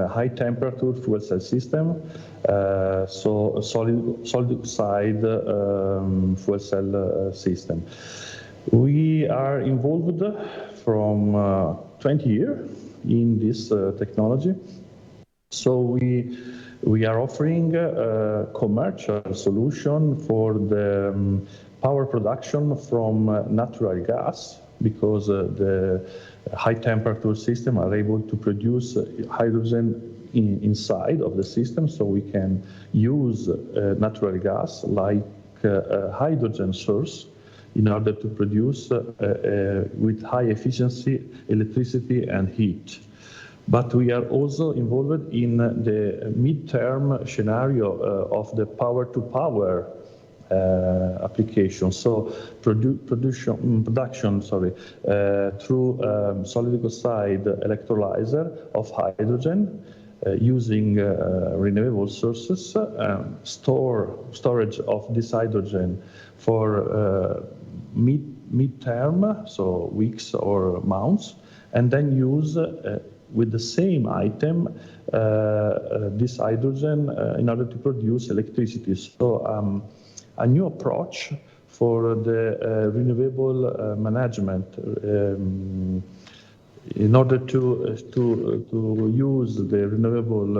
high temperature fuel cell system, so a solid oxide fuel cell system. We are involved from 20 years in this technology. So we are offering a commercial solution for the power production from natural gas, because the high temperature system are able to produce hydrogen inside of the system, so we can use natural gas like a hydrogen source in order to produce with high efficiency electricity and heat. But we are also involved in the mid-term scenario of the power-to-power application. So production through solid oxide electrolyzer of hydrogen using renewable sources, storage of this hydrogen for mid-term, so weeks or months, and then use with the same item this hydrogen in order to produce electricity. So a new approach for the renewable management in order to use the renewable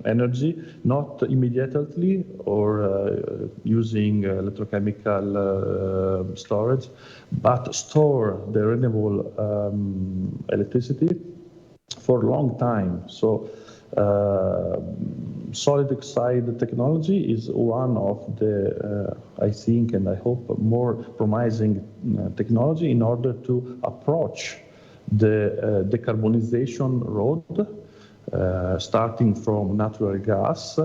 energy, not immediately or using electrochemical storage, but store the renewable electricity for a long time. So solid oxide technology is one of the, I think, and I hope, more promising technology in order to approach the decarbonization road, starting from natural gas,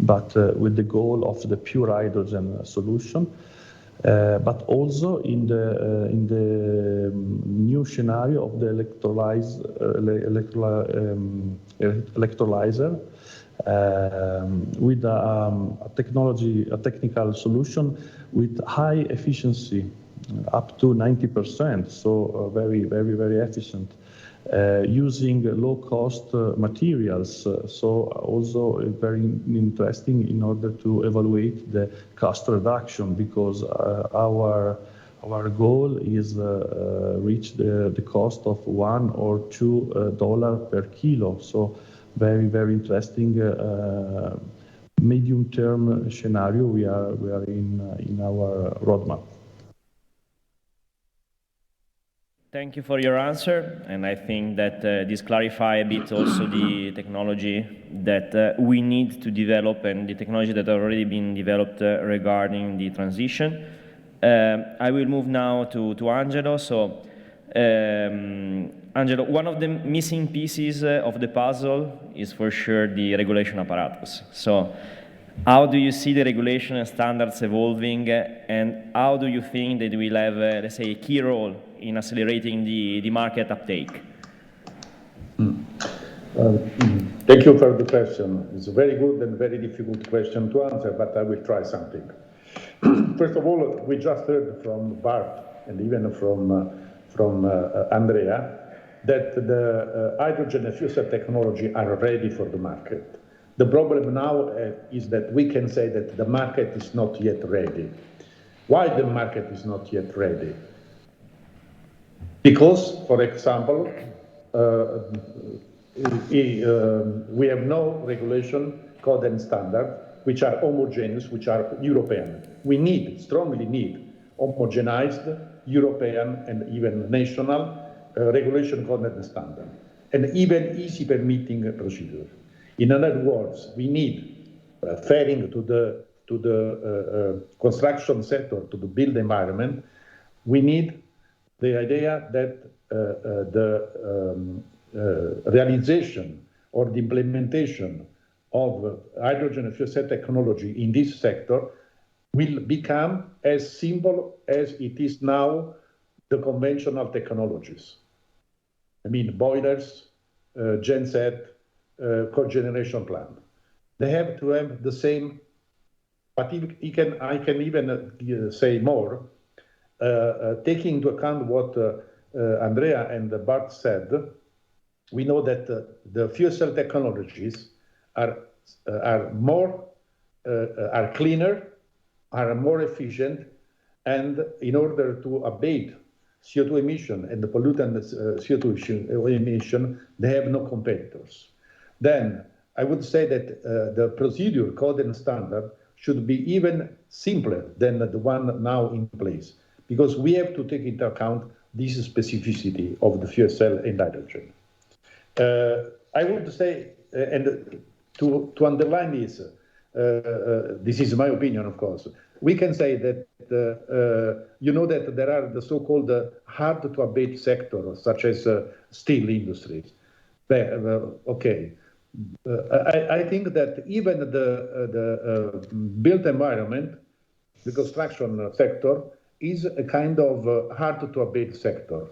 but with the goal of the pure hydrogen solution, but also in the new scenario of the electrolyzer, with a technical solution with high efficiency, up to 90%, so very efficient, using low-cost materials. So also very interesting in order to evaluate the cost reduction, because our goal is reach the cost of $1 or $2 per kilo. So very interesting medium-term scenario we are in our roadmap. Thank you for your answer, and I think that this clarifies a bit also the technology that we need to develop and the technology that have already been developed regarding the transition. I will move now to Angelo. So, Angelo, one of the missing pieces of the puzzle is for sure the regulation apparatus. So, how do you see the regulation and standards evolving, and how do you think that will have, let's say, a key role in accelerating the market uptake? Thank you for the question. It's a very good and very difficult question to answer, but I will try something. First of all, we just heard from Bart and even from Andrea, that the hydrogen and fuel cell technology are ready for the market. The problem now is that we can say that the market is not yet ready. Why the market is not yet ready? Because, for example, we have no regulation, code and standard, which are homogeneous, which are European. We strongly need homogenized European and even national regulation, code and standard, and even easy permitting procedure. In other words, we need, referring to the construction sector, to the built environment, we need the idea that the realization or the implementation of hydrogen and fuel cell technology in this sector will become as simple as it is now the conventional technologies. I mean, boilers, genset, cogeneration plant. They have to have the same, but I can even say more, taking into account what Andrea and Bart said. We know that the fuel cell technologies are cleaner, are more efficient, and in order to abate CO2 emission and the pollutant CO2 emission, they have no competitors. Then I would say that the procedure, code and standard should be even simpler than the one now in place, because we have to take into account this specificity of the fuel cell and hydrogen. I would say, and to underline this, this is my opinion, of course, we can say that, you know, that there are the so-called hard to abate sectors, such as steel industries. Okay. I think that even the built environment, the construction sector, is a kind of hard to abate sector.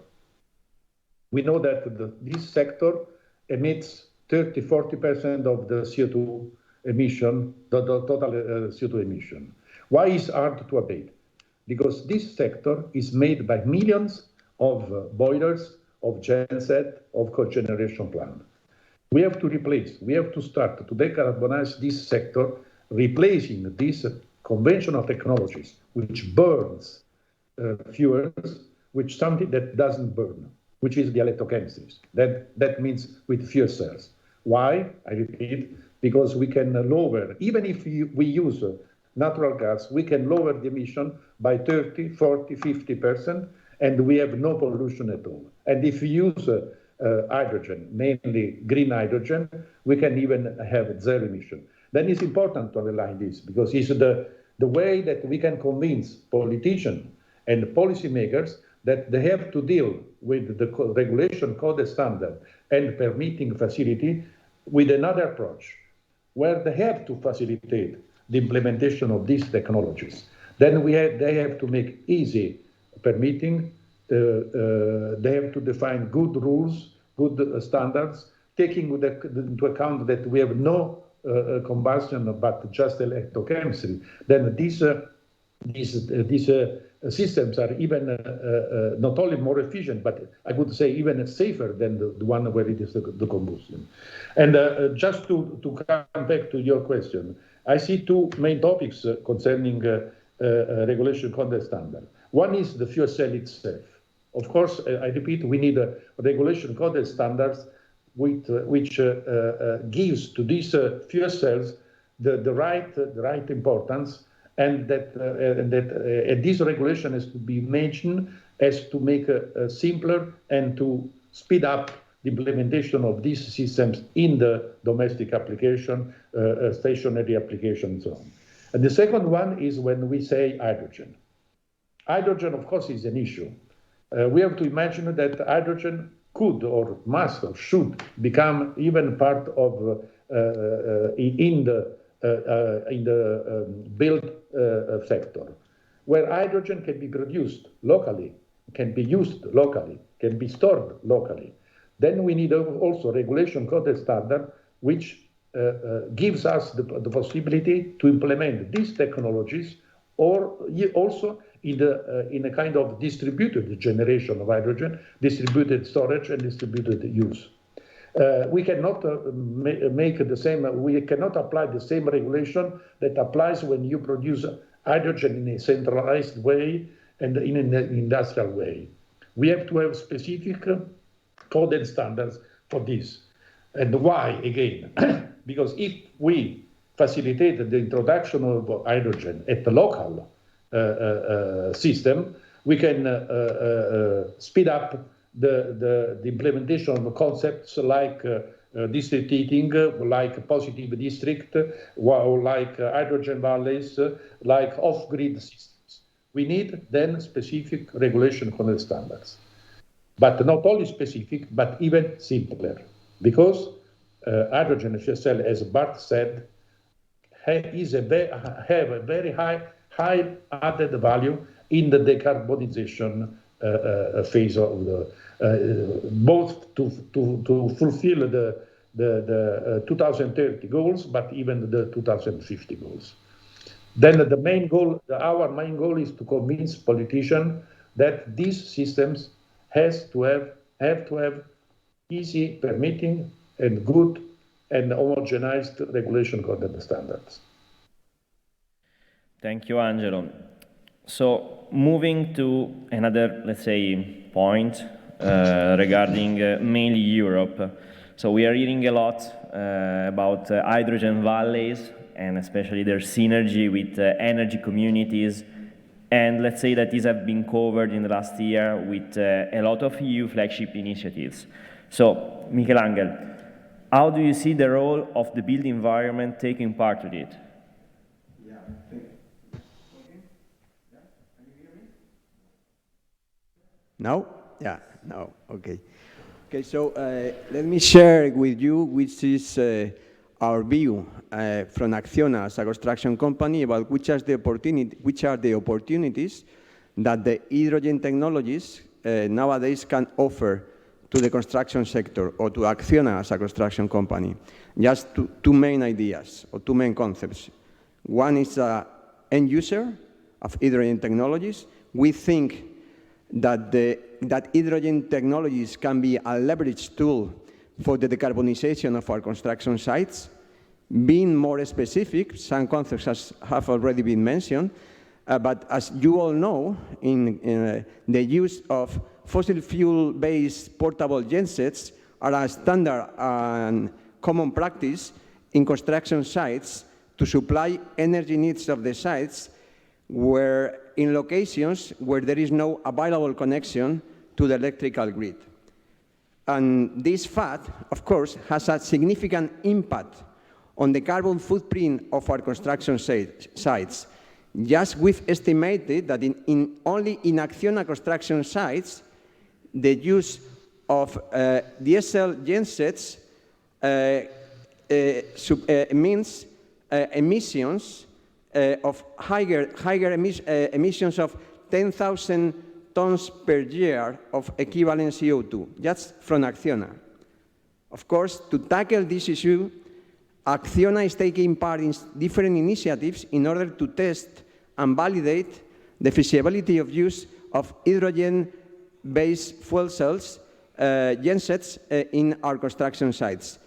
We know that this sector emits 30–40% of the CO2 emission, the total CO2 emission. Why is hard to abate? Because this sector is made by millions of boilers, of genset, of cogeneration plant. We have to replace, we have to start to decarbonize this sector, replacing these conventional technologies, which burns fuels, which something that doesn't burn, which is the electrochemistries. That means with fuel cells. Why? I repeat, because we can lower, even if we use natural gas, we can lower the emission by 30, 40, 50%, and we have no pollution at all. And if we use hydrogen, mainly green hydrogen, we can even have zero emission. Then it's important to underline this, because it's the way that we can convince politicians and policymakers that they have to deal with the regulation, code standard, and permitting facility with another approach, where they have to facilitate the implementation of these technologies. Then they have to make easy permitting, they have to define good rules, good standards, taking into account that we have no combustion but just electrochemistry. Then these systems are even not only more efficient, but I would say even safer than the one where it is the combustion. And just to come back to your question, I see two main topics concerning regulation content standard. One is the fuel cell itself. Of course, I repeat, we need a regulation content standards which gives to these fuel cells the right importance, and that this regulation has to be mentioned as to make simpler and to speed up the implementation of these systems in the domestic application, stationary application, and so on. And the second one is when we say hydrogen. Hydrogen, of course, is an issue. We have to imagine that hydrogen could or must or should become even part of in the built sector, where hydrogen can be produced locally, can be used locally, can be stored locally. Then we need also regulation code standard, which gives us the possibility to implement these technologies, or also in a kind of distributed generation of hydrogen, distributed storage and distributed use. We cannot we cannot apply the same regulation that applies when you produce hydrogen in a centralized way and in an industrial way. We have to have specific code and standards for this. And why, again? Because if we facilitate the introduction of hydrogen at the local system, we can speed up the implementation of concepts like district heating, like positive district, like hydrogen valleys, like off-grid systems. We need then specific regulation code standards. But not only specific, but even simpler. Because hydrogen fuel cell, as Bart said, have a very high added value in the decarbonization phase of the both to fulfill the 2030 goals, but even the 2050 goals. Then the main goal, our main goal, is to convince politicians that these systems have to have easy permitting and good and homogenized regulation code and standards. Thank you, Angelo. So moving to another, let's say, point regarding mainly Europe. So we are hearing a lot about hydrogen valleys and especially their synergy with energy communities. And let's say that these have been covered in the last year with a lot of EU flagship initiatives. So, Michelangelo, how do you see the role of the built environment taking part in it? Yeah, thank you. Okay. Yeah, can you hear me? Now? Yeah, now, okay. Okay, so let me share with you which is our view from Acciona as a construction company about which are the opportunities that the hydrogen technologies nowadays can offer to the construction sector or to Acciona as a construction company. Just two main ideas or two main concepts. One is the end user of hydrogen technologies. We think that that hydrogen technologies can be a leverage tool for the decarbonization of our construction sites. Being more specific, some concepts have already been mentioned, but as you all know, in the use of fossil fuel-based portable gensets are a standard and common practice in construction sites to supply energy needs of the sites where in locations where there is no available connection to the electrical grid. And this fact, of course, has a significant impact on the carbon footprint of our construction sites. Just we've estimated that only in Acciona construction sites, the use of diesel gensets means emissions of higher emissions of 10,000 tons per year of equivalent CO2, just from Acciona. Of course, to tackle this issue, Acciona is taking part in different initiatives in order to test and validate the feasibility of use of hydrogen-based fuel cells, gensets, in our construction sites.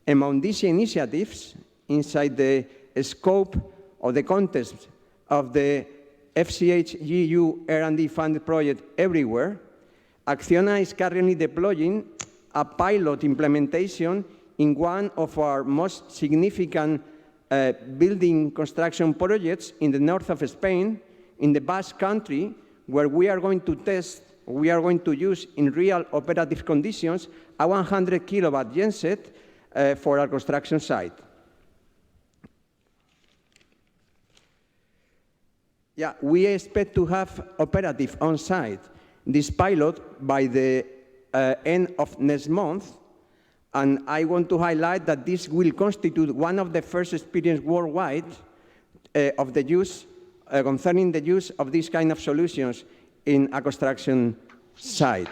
Among these initiatives, inside the scope of the context of the FCH-EU R&D funded project everywhere, Acciona is currently deploying a pilot implementation in one of our most significant building construction projects in the north of Spain, in the Basque Country, where we are going to test, we are going to use in real operative conditions a 100 kilowatt genset for our construction site. Yeah, we expect to have operative on-site this pilot by the end of next month, and I want to highlight that this will constitute one of the first experiences worldwide of the use, concerning the use of these kind of solutions in a construction site.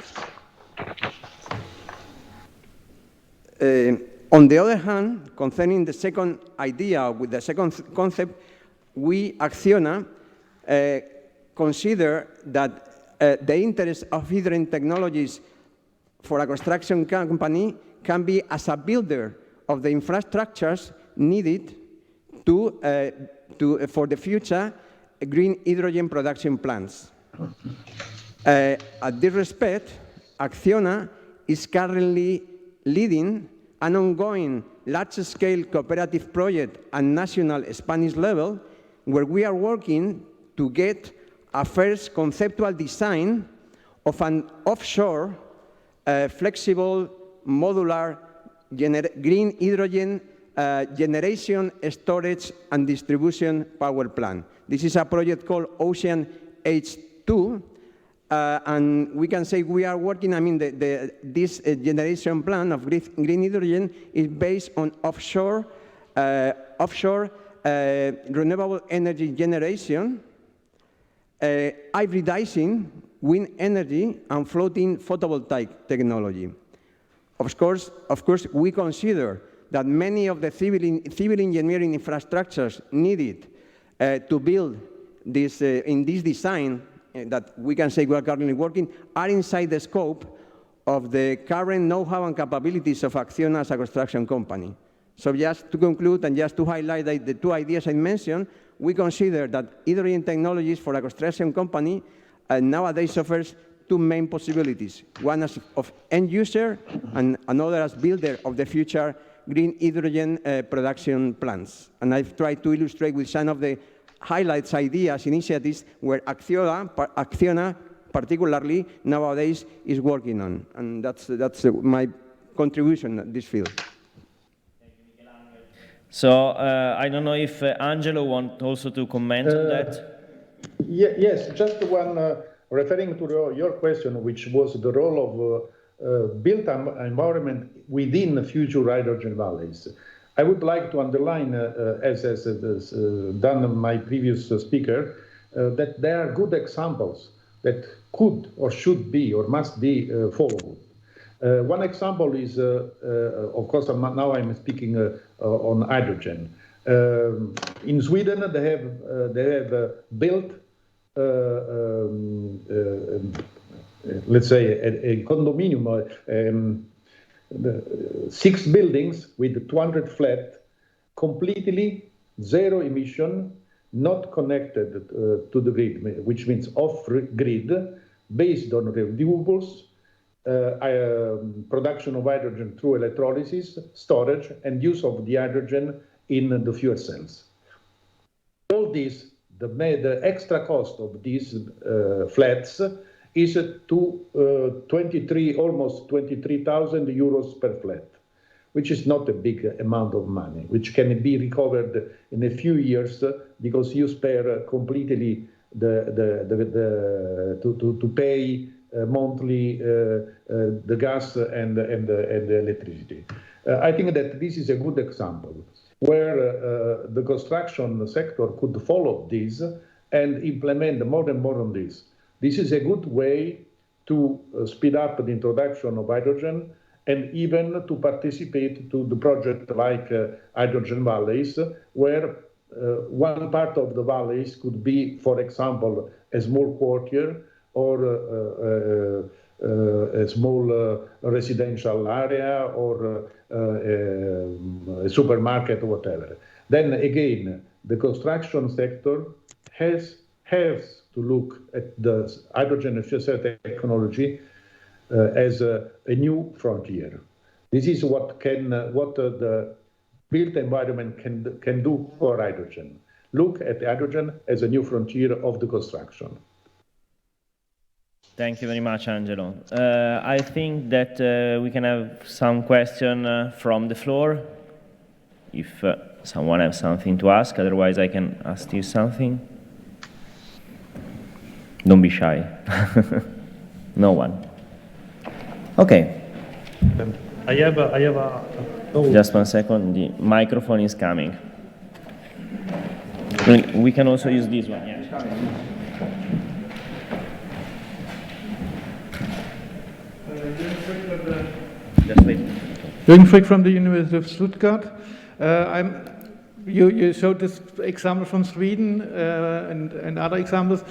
On the other hand, concerning the second idea, with the second concept, we, Acciona, consider that the interest of hydrogen technologies for a construction company can be as a builder of the infrastructures needed for the future green hydrogen production plants. At this respect, Acciona is currently leading an ongoing large-scale cooperative project at national Spanish level, where we are working to get a first conceptual design of an offshore, flexible, modular green hydrogen generation, storage, and distribution power plant. This is a project called Ocean H2, and we can say we are working, this generation plan of green hydrogen is based on offshore renewable energy generation, hybridizing wind energy and floating photovoltaic technology. Of course, we consider that many of the civil engineering infrastructures needed to build this in this design that we can say we are currently working are inside the scope of the current know-how and capabilities of Acciona as a construction company. So just to conclude and just to highlight the two ideas I mentioned, we consider that hydrogen technologies for a construction company nowadays offers two main possibilities, one as of end user and another as builder of the future green hydrogen production plants. And I've tried to illustrate with some of the highlights, ideas, initiatives where Acciona particularly nowadays is working on. And that's my contribution at this field. So I don't know if Angelo wants also to comment on that. Yes, just one, referring to your question, which was the role of built environment within future hydrogen valleys. I would like to underline, as done my previous speaker, that there are good examples that could or should be or must be followed. One example is, of course, now I'm speaking on hydrogen. In Sweden, they have built, let's say, a condominium, 6 buildings with 200 flats, completely zero emission, not connected to the grid, which means off-grid, based on renewables, production of hydrogen through electrolysis, storage, and use of the hydrogen in the fuel cells. All this, the extra cost of these flats is to almost 23,000 euros per flat, which is not a big amount of money, which can be recovered in a few years because you spare completely to pay monthly the gas and the electricity. I think that this is a good example where the construction sector could follow this and implement more and more on this. This is a good way to speed up the introduction of hydrogen and even to participate to the project like hydrogen valleys, where one part of the valleys could be, for example, a small quartier or a small residential area or a supermarket or whatever. Then again, the construction sector has to look at the hydrogen and fuel cell technology as a new frontier. This is what the built environment can do for hydrogen. Look at hydrogen as a new frontier of the construction. Thank you very much, Angelo. I think that we can have some question from the floor, if someone has something to ask. Otherwise, I can ask you something. Don't be shy. No one. Okay. I have a Just 1 second. The microphone is coming. We can also use this one. Yeah. Just wait. Jürgen Frick from the University of Stuttgart. I'm You showed this example from Sweden and other examples,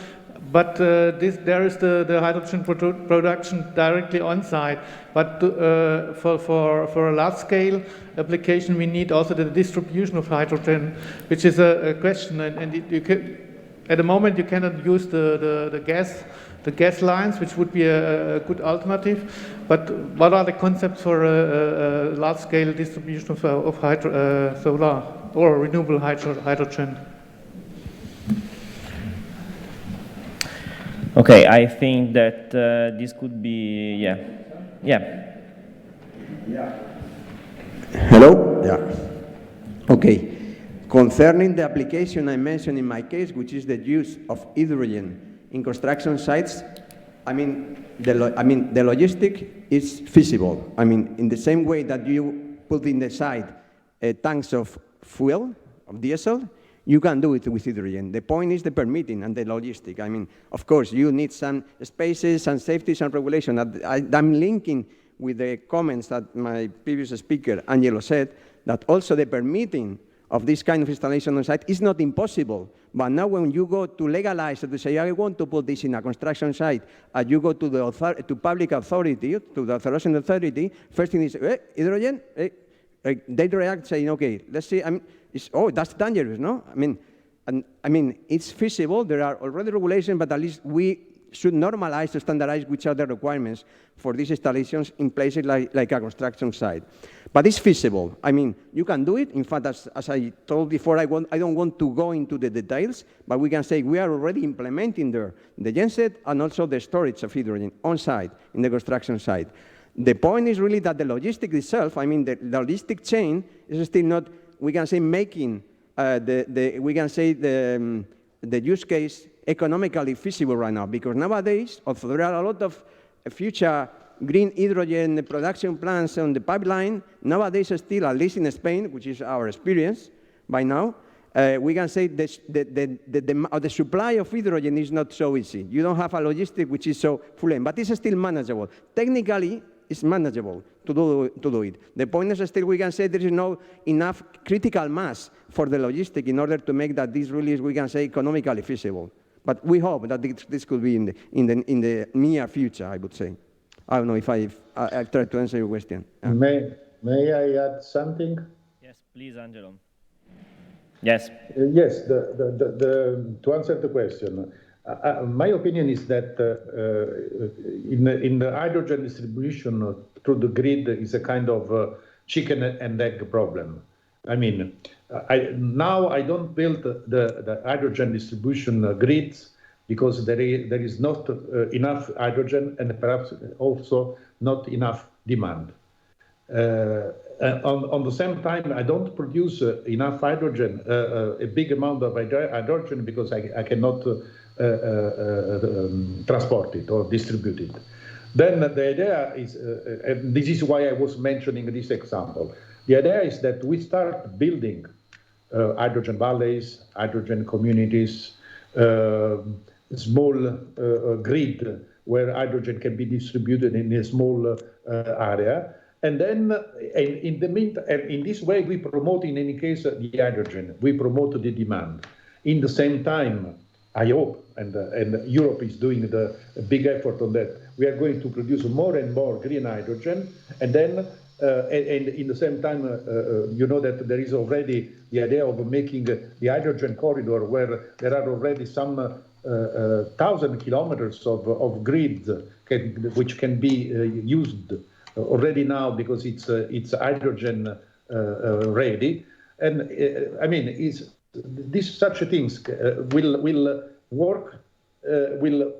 but there is the hydrogen production directly on site. But for a large scale application, we need also the distribution of hydrogen, which is a question. And at the moment, you cannot use the gas lines, which would be a good alternative. But what are the concepts for a large scale distribution of solar or renewable hydrogen? Okay, I think that this could be, yeah. Hello? Yeah. Okay. Concerning the application I mentioned in my case, which is the use of hydrogen in construction sites, the logistic is feasible. In the same way that you put in the site tanks of fuel, of diesel, you can do it with hydrogen. The point is the permitting and the logistic. Of course, you need some spaces and safety and regulation. I'm linking with the comments that my previous speaker, Angelo, said, that also the permitting of this kind of installation on site is not impossible. But now when you go to legalize it, to say, I want to put this in a construction site, and you go to the public authority, to the authorizing authority, first thing is, hydrogen? They react saying, okay, let's see, that's dangerous, no? It's feasible, there are already regulations, but at least we should normalize to standardize which are the requirements for these installations in places like a construction site. But it's feasible. You can do it. In fact, as I told before, I don't want to go into the details, but we can say we are already implementing there the genset and also the storage of hydrogen on site, in the construction site. The point is really that the logistic itself, the logistic chain is still not, we can say, making the use case economically feasible right now, because nowadays, although there are a lot of future green hydrogen production plants on the pipeline, nowadays still, at least in Spain, which is our experience by now, we can say the supply of hydrogen is not so easy. You don't have a logistic which is so full, but it's still manageable. Technically, it's manageable to do it. The point is still we can say there is no enough critical mass for the logistic in order to make that this really is, we can say, economically feasible. But we hope that this could be in the near future, I would say. I don't know if I've tried to answer your question. May I add something? Yes, please, Angelo. Yes. Yes, to answer the question, my opinion is that in the hydrogen distribution through the grid is a kind of chicken and egg problem. Now I don't build the hydrogen distribution grids because there is not enough hydrogen and perhaps also not enough demand. On the same time, I don't produce enough hydrogen, a big amount of hydrogen, because I cannot transport it or distribute it. Then the idea is, and this is why I was mentioning this example, the idea is that we start building hydrogen valleys, hydrogen communities, small grid where hydrogen can be distributed in a small area. And then in the meantime, in this way, we promote, in any case, the hydrogen. We promote the demand. In the same time, I hope, and Europe is doing a big effort on that, we are going to produce more and more green hydrogen. And then, and in the same time, you know that there is already the idea of making the hydrogen corridor, where there are already some 1,000 kilometers of grids which can be used already now, because it's hydrogen ready. And such things will work, will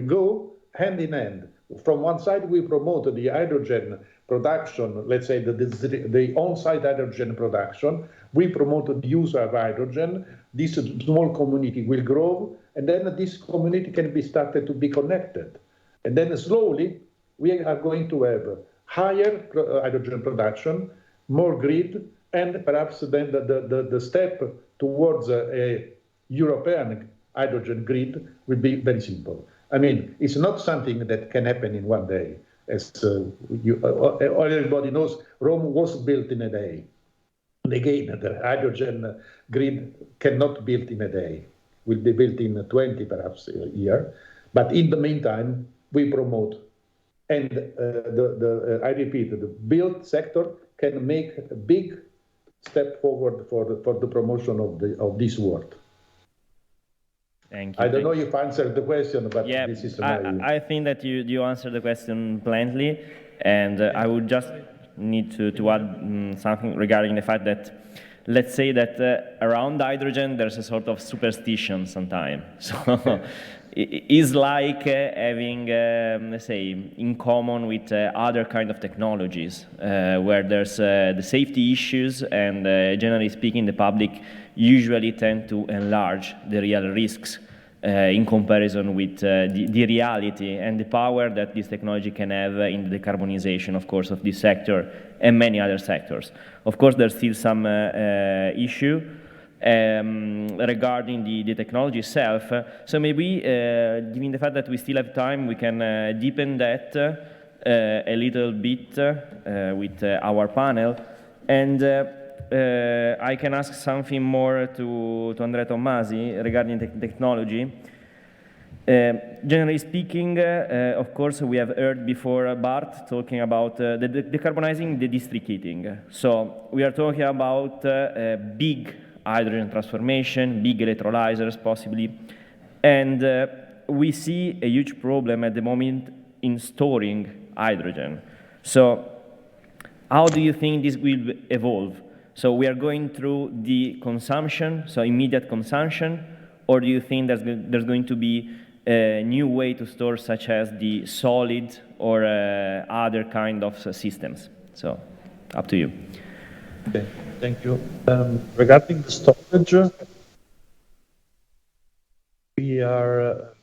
go hand in hand. From one side, we promote the hydrogen production, let's say the on-site hydrogen production. We promote the use of hydrogen. This small community will grow, and then this community can be started to be connected. And then slowly, we are going to have higher hydrogen production, more grid, and perhaps then the step towards a European hydrogen grid will be very simple. It's not something that can happen in one day. As everybody knows, Rome was built in a day. And again, the hydrogen grid cannot be built in a day. Will be built in 20 perhaps a year. But in the meantime, we promote. And I repeat, the build sector can make a big step forward for the promotion of this work. Thank you. I don't know if I answered the question, but yeah, this is I think that you answered the question bluntly, and I would just need to add something regarding the fact that, let's say that around hydrogen there's a sort of superstition sometimes. So it's like having, let's say, in common with other kind of technologies, where there's the safety issues, and generally speaking, the public usually tend to enlarge the real risks in comparison with the reality and the power that this technology can have in the decarbonization, of course, of this sector and many other sectors. Of course, there's still some issue regarding the technology itself. So maybe, given the fact that we still have time, we can deepen that a little bit with our panel. And I can ask something more to Andrea Tommasi regarding technology. Generally speaking, of course, we have heard before Bart talking about decarbonizing the district heating. So we are talking about big hydrogen transformation, big electrolyzers possibly, and we see a huge problem at the moment in storing hydrogen. So how do you think this will evolve? So we are going through the consumption, so immediate consumption, or do you think there's going to be a new way to store, such as the solid or other kind of systems? So up to you. Okay, thank you. Regarding the storage, we are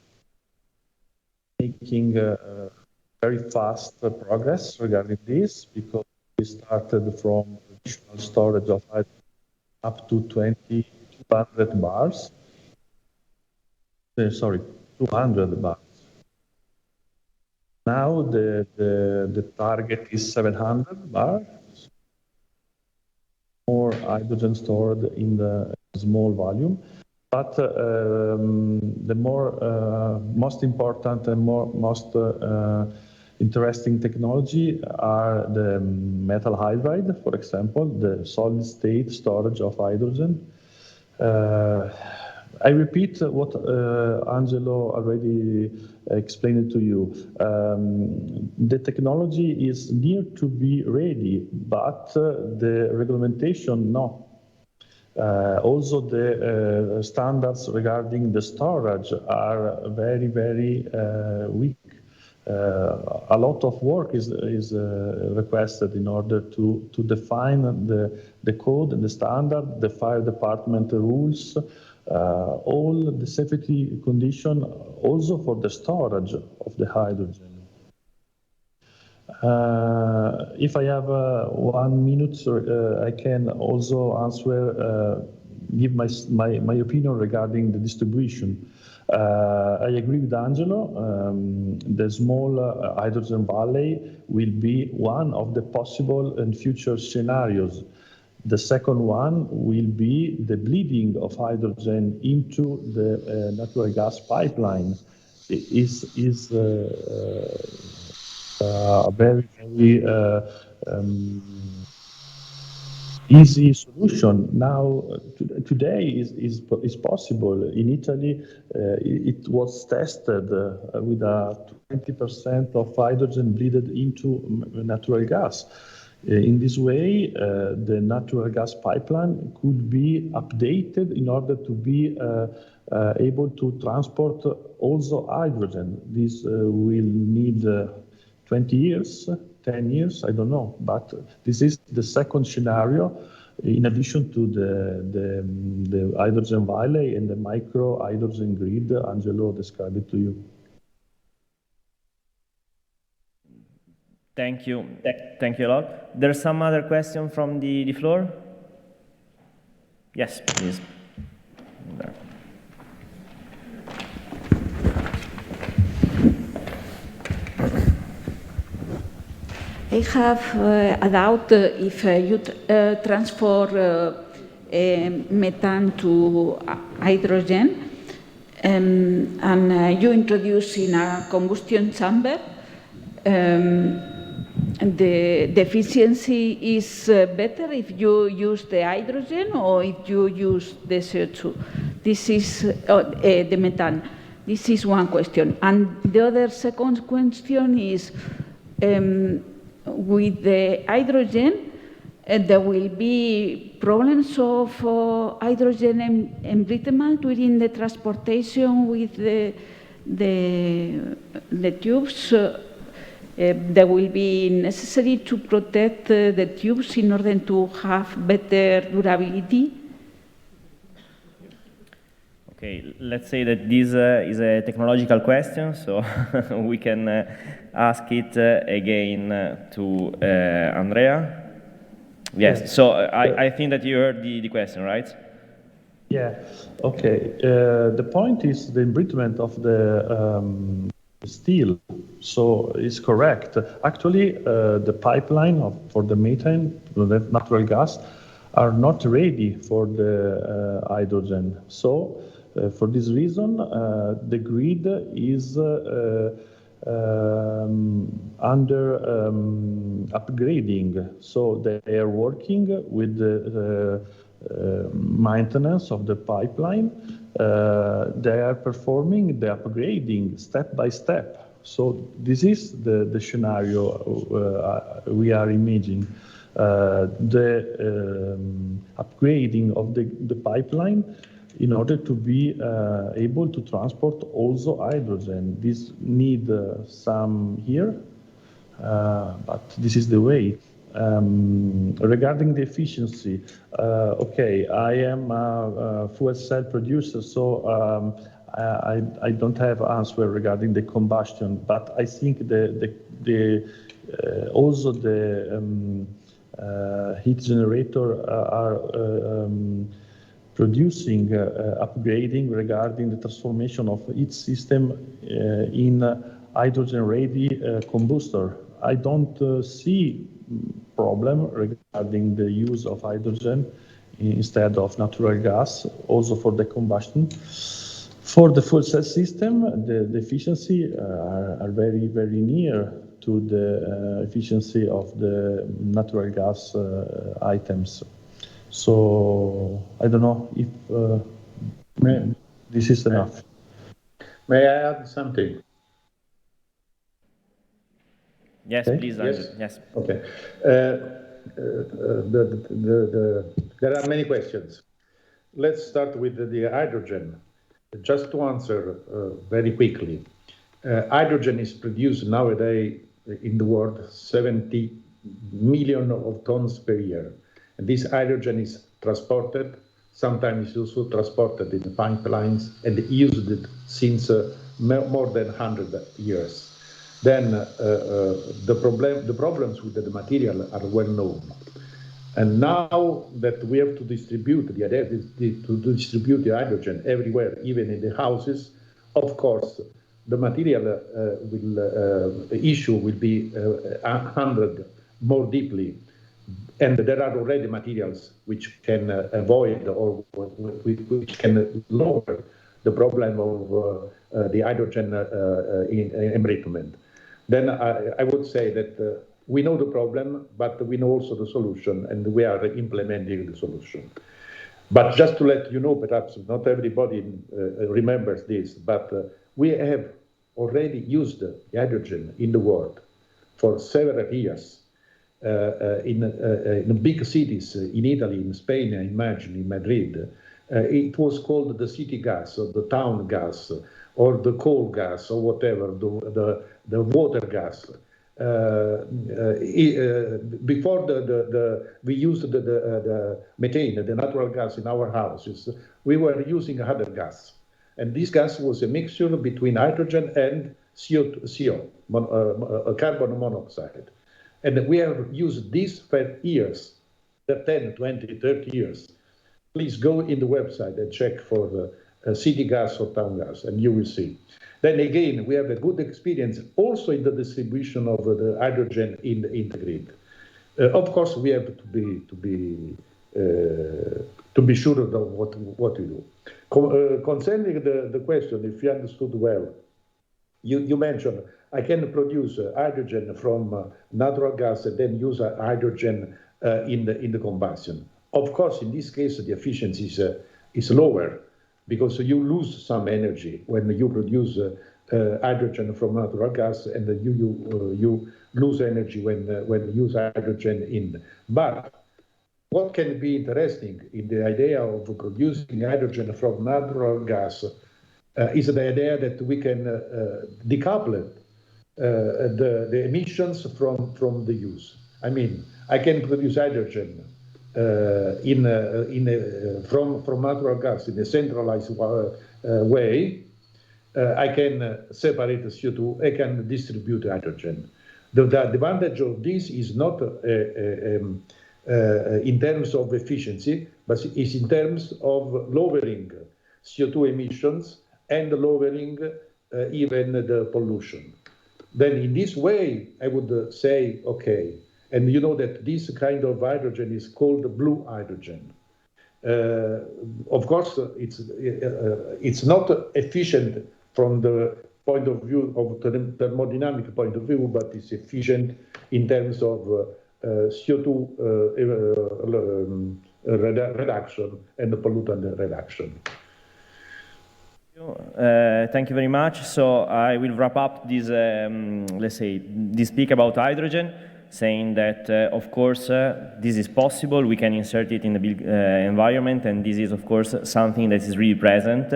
making very fast progress regarding this, because we started from traditional storage of up to 200 bars. 200 bars. Now the target is 700 bars. More hydrogen stored in the small volume, but the most important and most interesting technology are the metal hydride, for example, the solid state storage of hydrogen. I repeat what Angelo already explained to you. The technology is near to be ready, but the regulation, no. Also, the standards regarding the storage are very, very weak. A lot of work is requested in order to define the code and the standard, the fire department rules, all the safety condition, also for the storage of the hydrogen. If I have 1 minute, I can also answer, give my opinion regarding the distribution. I agree with Angelo. The small hydrogen valley will be one of the possible and future scenarios. The second one will be the bleeding of hydrogen into the natural gas pipeline. It is a very, very easy solution. Now, today is possible. In Italy, it was tested with 20% of hydrogen bleeded into natural gas. In this way, the natural gas pipeline could be updated in order to be able to transport also hydrogen. This will need 20 years, 10 years, I don't know. But this is the second scenario, in addition to the hydrogen valley and the micro hydrogen grid Angelo described it to you. Thank you. Thank you a lot. There's some other question from the floor? Yes, please. There. I have a doubt if you transfer methane to hydrogen and you introduce in a combustion chamber, the efficiency is better if you use the hydrogen or if you use the CO2. This is the methane. This is one question. And the other second question is, with the hydrogen, there will be problems of hydrogen embrittlement during the transportation with the tubes. There will be necessary to protect the tubes in order to have better durability. Okay, let's say that this is a technological question, so we can ask it again to Andrea. Yes, so I think that you heard the question, right? Yeah, okay. The point is the embrittlement of the steel, so it's correct. Actually, the pipeline for the methane, the natural gas, are not ready for the hydrogen. So, for this reason, the grid is under upgrading. So they are working with the maintenance of the pipeline. They are performing the upgrading step by step. So this is the scenario we are imagining. The upgrading of the pipeline in order to be able to transport also hydrogen. This need some here, but this is the way. Regarding the efficiency, okay, I am a fuel cell producer, so I don't have answer regarding the combustion, but I think also the heat generator are producing upgrading regarding the transformation of each system in hydrogen-ready combustor. I don't see problem regarding the use of hydrogen instead of natural gas, also for the combustion. For the fuel cell system, the efficiency are very, very near to the efficiency of the natural gas items. So I don't know if this is enough. May I add something? Yes, okay. Please, Andrew. Yes. Okay. There are many questions. Let's start with the hydrogen. Just to answer very quickly, hydrogen is produced nowadays in the world 70 million of tons per year. And this hydrogen is transported, sometimes also transported in pipelines and used since more than 100 years. Then the problems with the material are well known. And now that we have to distribute the hydrogen everywhere, even in the houses, of course, the material issue will be handled more deeply. And there are already materials which can avoid or which can lower the problem of the hydrogen embrittlement. Then I would say that we know the problem, but we know also the solution, and we are implementing the solution. But just to let you know, perhaps not everybody remembers this, but we have already used the hydrogen in the world for several years. In big cities in Italy, in Spain, I imagine in Madrid, it was called the city gas or the town gas or the coal gas or whatever, the water gas. Before we used the methane, the natural gas in our houses, we were using other gas. And this gas was a mixture between hydrogen and CO, carbon monoxide. And we have used this for years, 10, 20, 30 years. Please go in the website and check for city gas or town gas, and you will see. Then again, we have a good experience also in the distribution of the hydrogen in the grid. Of course, we have to be sure of what we do. Concerning the question, if you understood well, you mentioned I can produce hydrogen from natural gas and then use hydrogen in the combustion. Of course, in this case, the efficiency is lower because you lose some energy when you produce hydrogen from natural gas, and you lose energy when you use hydrogen in. But what can be interesting in the idea of producing hydrogen from natural gas is the idea that we can decouple the emissions from the use. I mean, I can produce hydrogen from natural gas in a centralized way. I can separate the CO2. I can distribute hydrogen. The advantage of this is not in terms of efficiency, but is in terms of lowering CO2 emissions and lowering even the pollution. Then in this way, I would say, okay, and you know that this kind of hydrogen is called blue hydrogen. Of course, it's not efficient from the point of view of thermodynamic point of view, but it's efficient in terms of CO2 reduction and pollutant reduction. Thank you very much. So I will wrap up this, let's say, this speak about hydrogen, saying that, of course, this is possible. We can insert it in the built environment, and this is, of course, something that is really present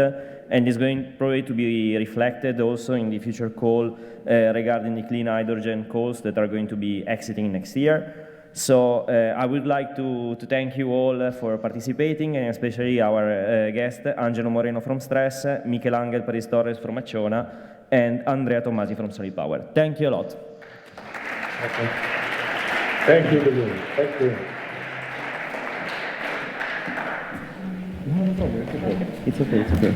and is going probably to be reflected also in the future call regarding the clean hydrogen calls that are going to be exiting next year. So I would like to thank you all for participating, and especially our guest, Angelo Moreno from Stress, Michelangelo Paris Torres from Acciona, and Andrea Tommasi from Solid Power. Thank you a lot. Okay. Thank you, Begoña. Thank you. No problem, it's okay. It's okay, it's okay.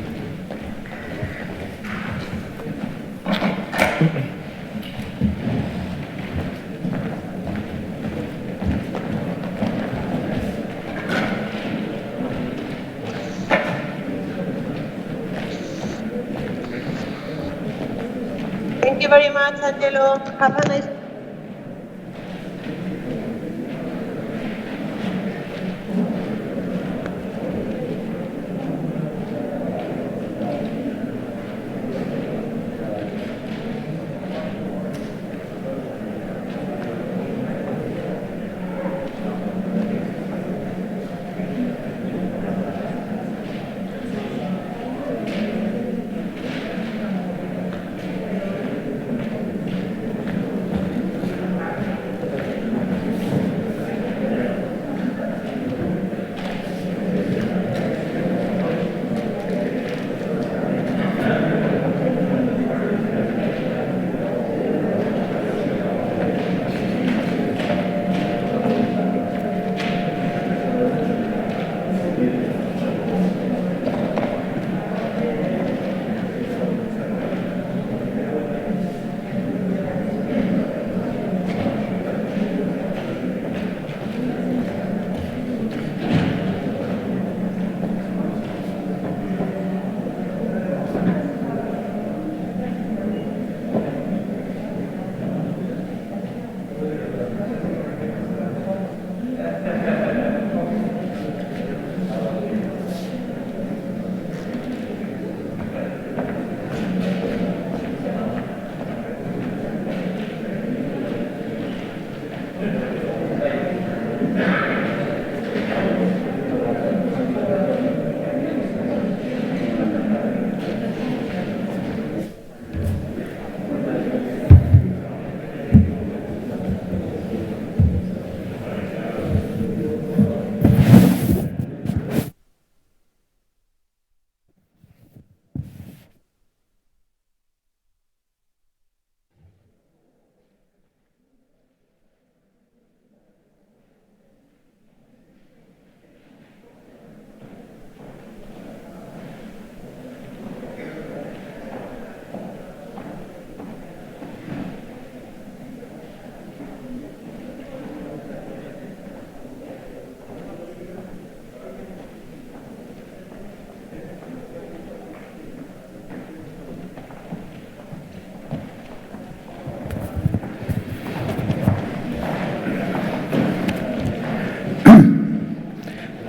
Thank you very much, Angelo. Have a nice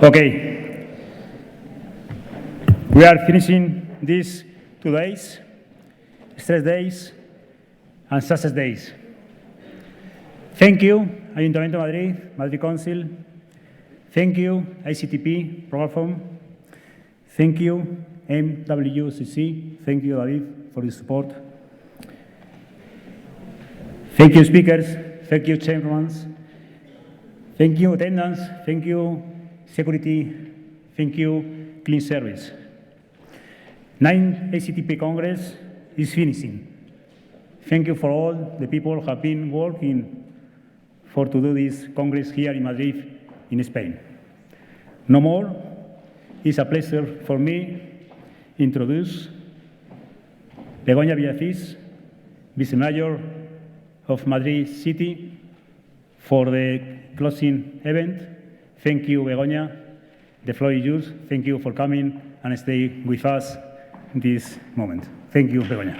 Okay. We are finishing these 2 days, stress days and success days. Thank you, Ayuntamiento de Madrid, Madrid Council. Thank you, ICTP, Program. Thank you, MWCC. Thank you, David, for the support. Thank you, speakers. Thank you, chairmen. Thank you, attendants. Thank you, security. Thank you, clean service. 9th ACTP Congress is finishing. Thank you for all the people who have been working for to do this Congress here in Madrid, in Spain. No more. It's a pleasure for me to introduce Begoña Villacis, Vice Mayor of Madrid City, for the closing event. Thank you, Begoña. The floor is yours. Thank you for coming and stay with us in this moment. Thank you, Begoña.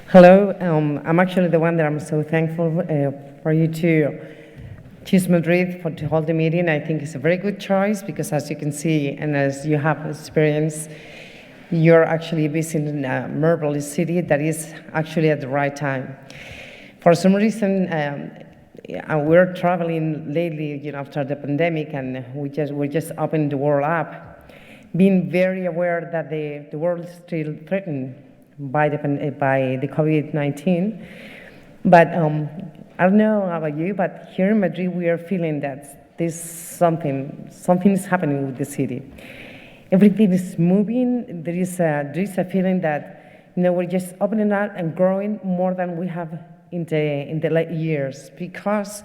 Hello, I'm actually the one that I'm so thankful for you to choose Madrid to hold the meeting. I think it's a very good choice because, as you can see and as you have experienced, you're actually visiting a marvelous city that is actually at the right time. For some reason, we're traveling lately, after the pandemic, and we're just opening the world up, being very aware that the world is still threatened by the COVID-19. But I don't know about you, but here in Madrid, we are feeling that there's something is happening with the city. Everything is moving. There is a feeling that we're just opening up and growing more than we have in the late years, because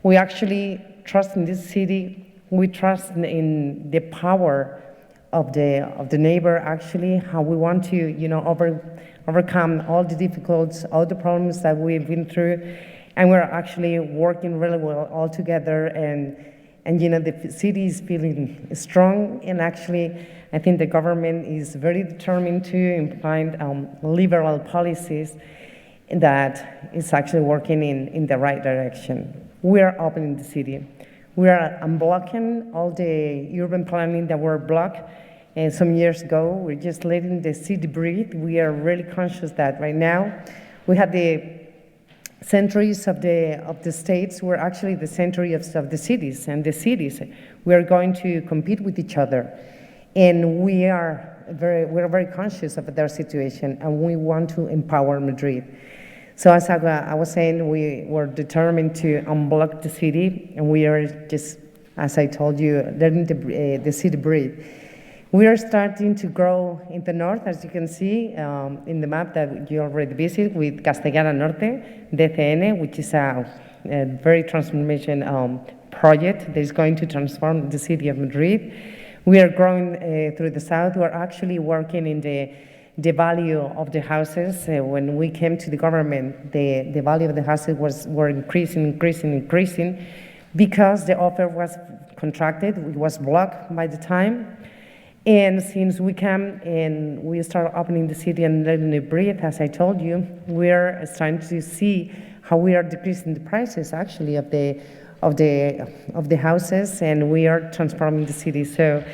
we actually trust in this city. We trust in the power of the neighbor, actually, how we want to overcome all the difficulties, all the problems that we've been through, and we're actually working really well all together, and the city is feeling strong, and actually I think the government is very determined to implement liberal policies that is actually working in the right direction. We are opening the city. We are unblocking all the urban planning that were blocked some years ago. We're just letting the city breathe. We are really conscious that right now we have the centuries of the states. We're actually the century of the cities, and the cities, we are going to compete with each other. And we're very conscious of their situation, and we want to empower Madrid. So as I was saying, we were determined to unblock the city, and we are just, as I told you, letting the city breathe. We are starting to grow in the north, as you can see in the map that you already visited, with Castellana Norte, DCN, which is a very transformation project that is going to transform the city of Madrid. We are growing through the south. We are actually working in the value of the houses. When we came to the government, the value of the houses were increasing, because the offer was contracted, it was blocked by the time. And since we came and we started opening the city and letting it breathe, as I told you, we're starting to see how we are decreasing the prices actually of the houses, and we are transforming the city. So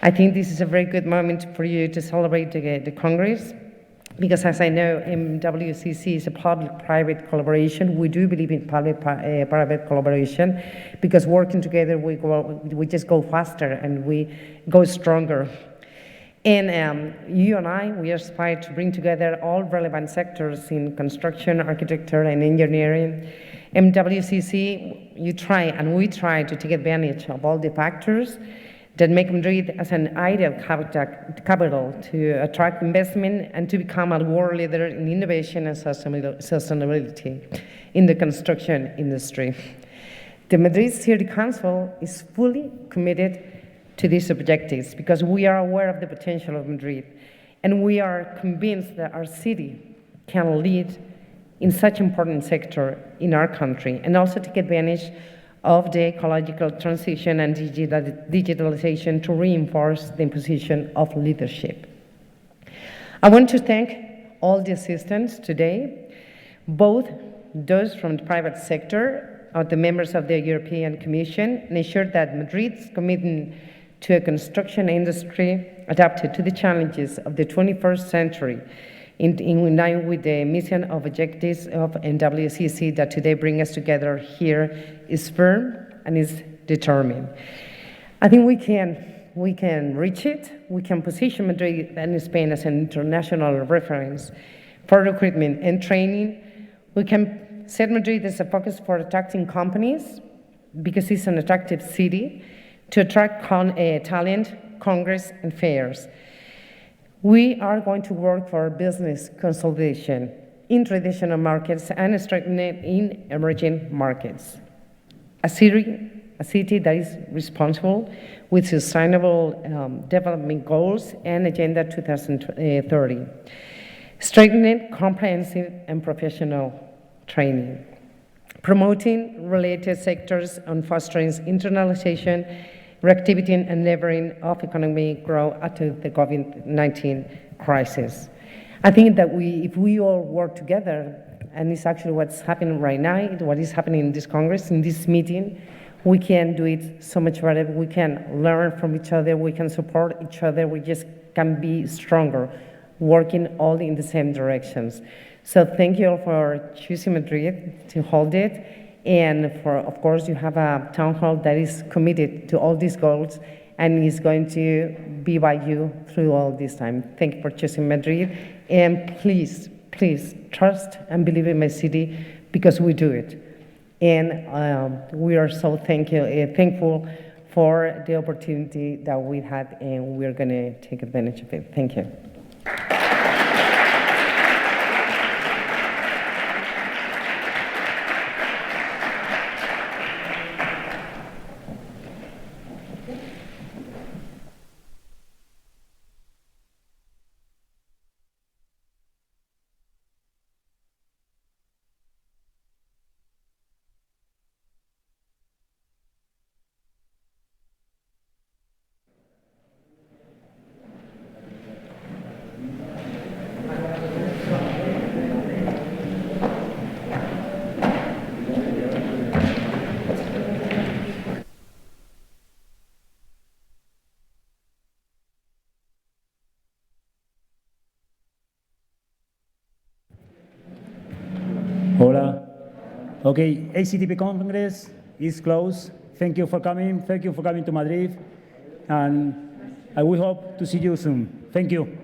I think this is a very good moment for you to celebrate the Congress, because as I know, MWCC is a public-private collaboration. We do believe in public-private collaboration, because working together, we just go faster and we go stronger. And you and I, we aspire to bring together all relevant sectors in construction, architecture, and engineering. MWCC, we try to take advantage of all the factors that make Madrid as an ideal capital to attract investment and to become a world leader in innovation and sustainability in the construction industry. The Madrid City Council is fully committed to these objectives, because we are aware of the potential of Madrid, and we are convinced that our city can lead in such an important sector in our country, and also take advantage of the ecological transition and digitalization to reinforce the position of leadership. I want to thank all the assistance today, both those from the private sector or the members of the European Commission, and ensure that Madrid's commitment to a construction industry adapted to the challenges of the 21st century in line with the mission of objectives of NWCC that today bring us together here is firm and is determined. I think we can reach it. We can position Madrid and Spain as an international reference for recruitment and training. We can set Madrid as a focus for attracting companies because it's an attractive city to attract talent, congress, and fairs. We are going to work for business consolidation in traditional markets and strengthening in emerging markets. A city that is responsible with sustainable development goals and Agenda 2030. Strengthening comprehensive and professional training. Promoting related sectors and fostering internalization, reactivity and levering of economic growth after the COVID-19 crisis. I think that if we all work together, and it's actually what's happening right now, what is happening in this Congress, in this meeting, we can do it so much better. We can learn from each other, we can support each other, we just can be stronger, working all in the same directions. So thank you all for choosing Madrid to hold it. And of course, you have a town hall that is committed to all these goals and is going to be by you through all this time. Thank you for choosing Madrid. And please, please trust and believe in my city because we do it. And we are so thankful for the opportunity that we had, and we're going to take advantage of it. Thank you. Hola. Okay, ACTP Congress is closed. Thank you for coming. Thank you for coming to Madrid. And I will hope to see you soon. Thank you.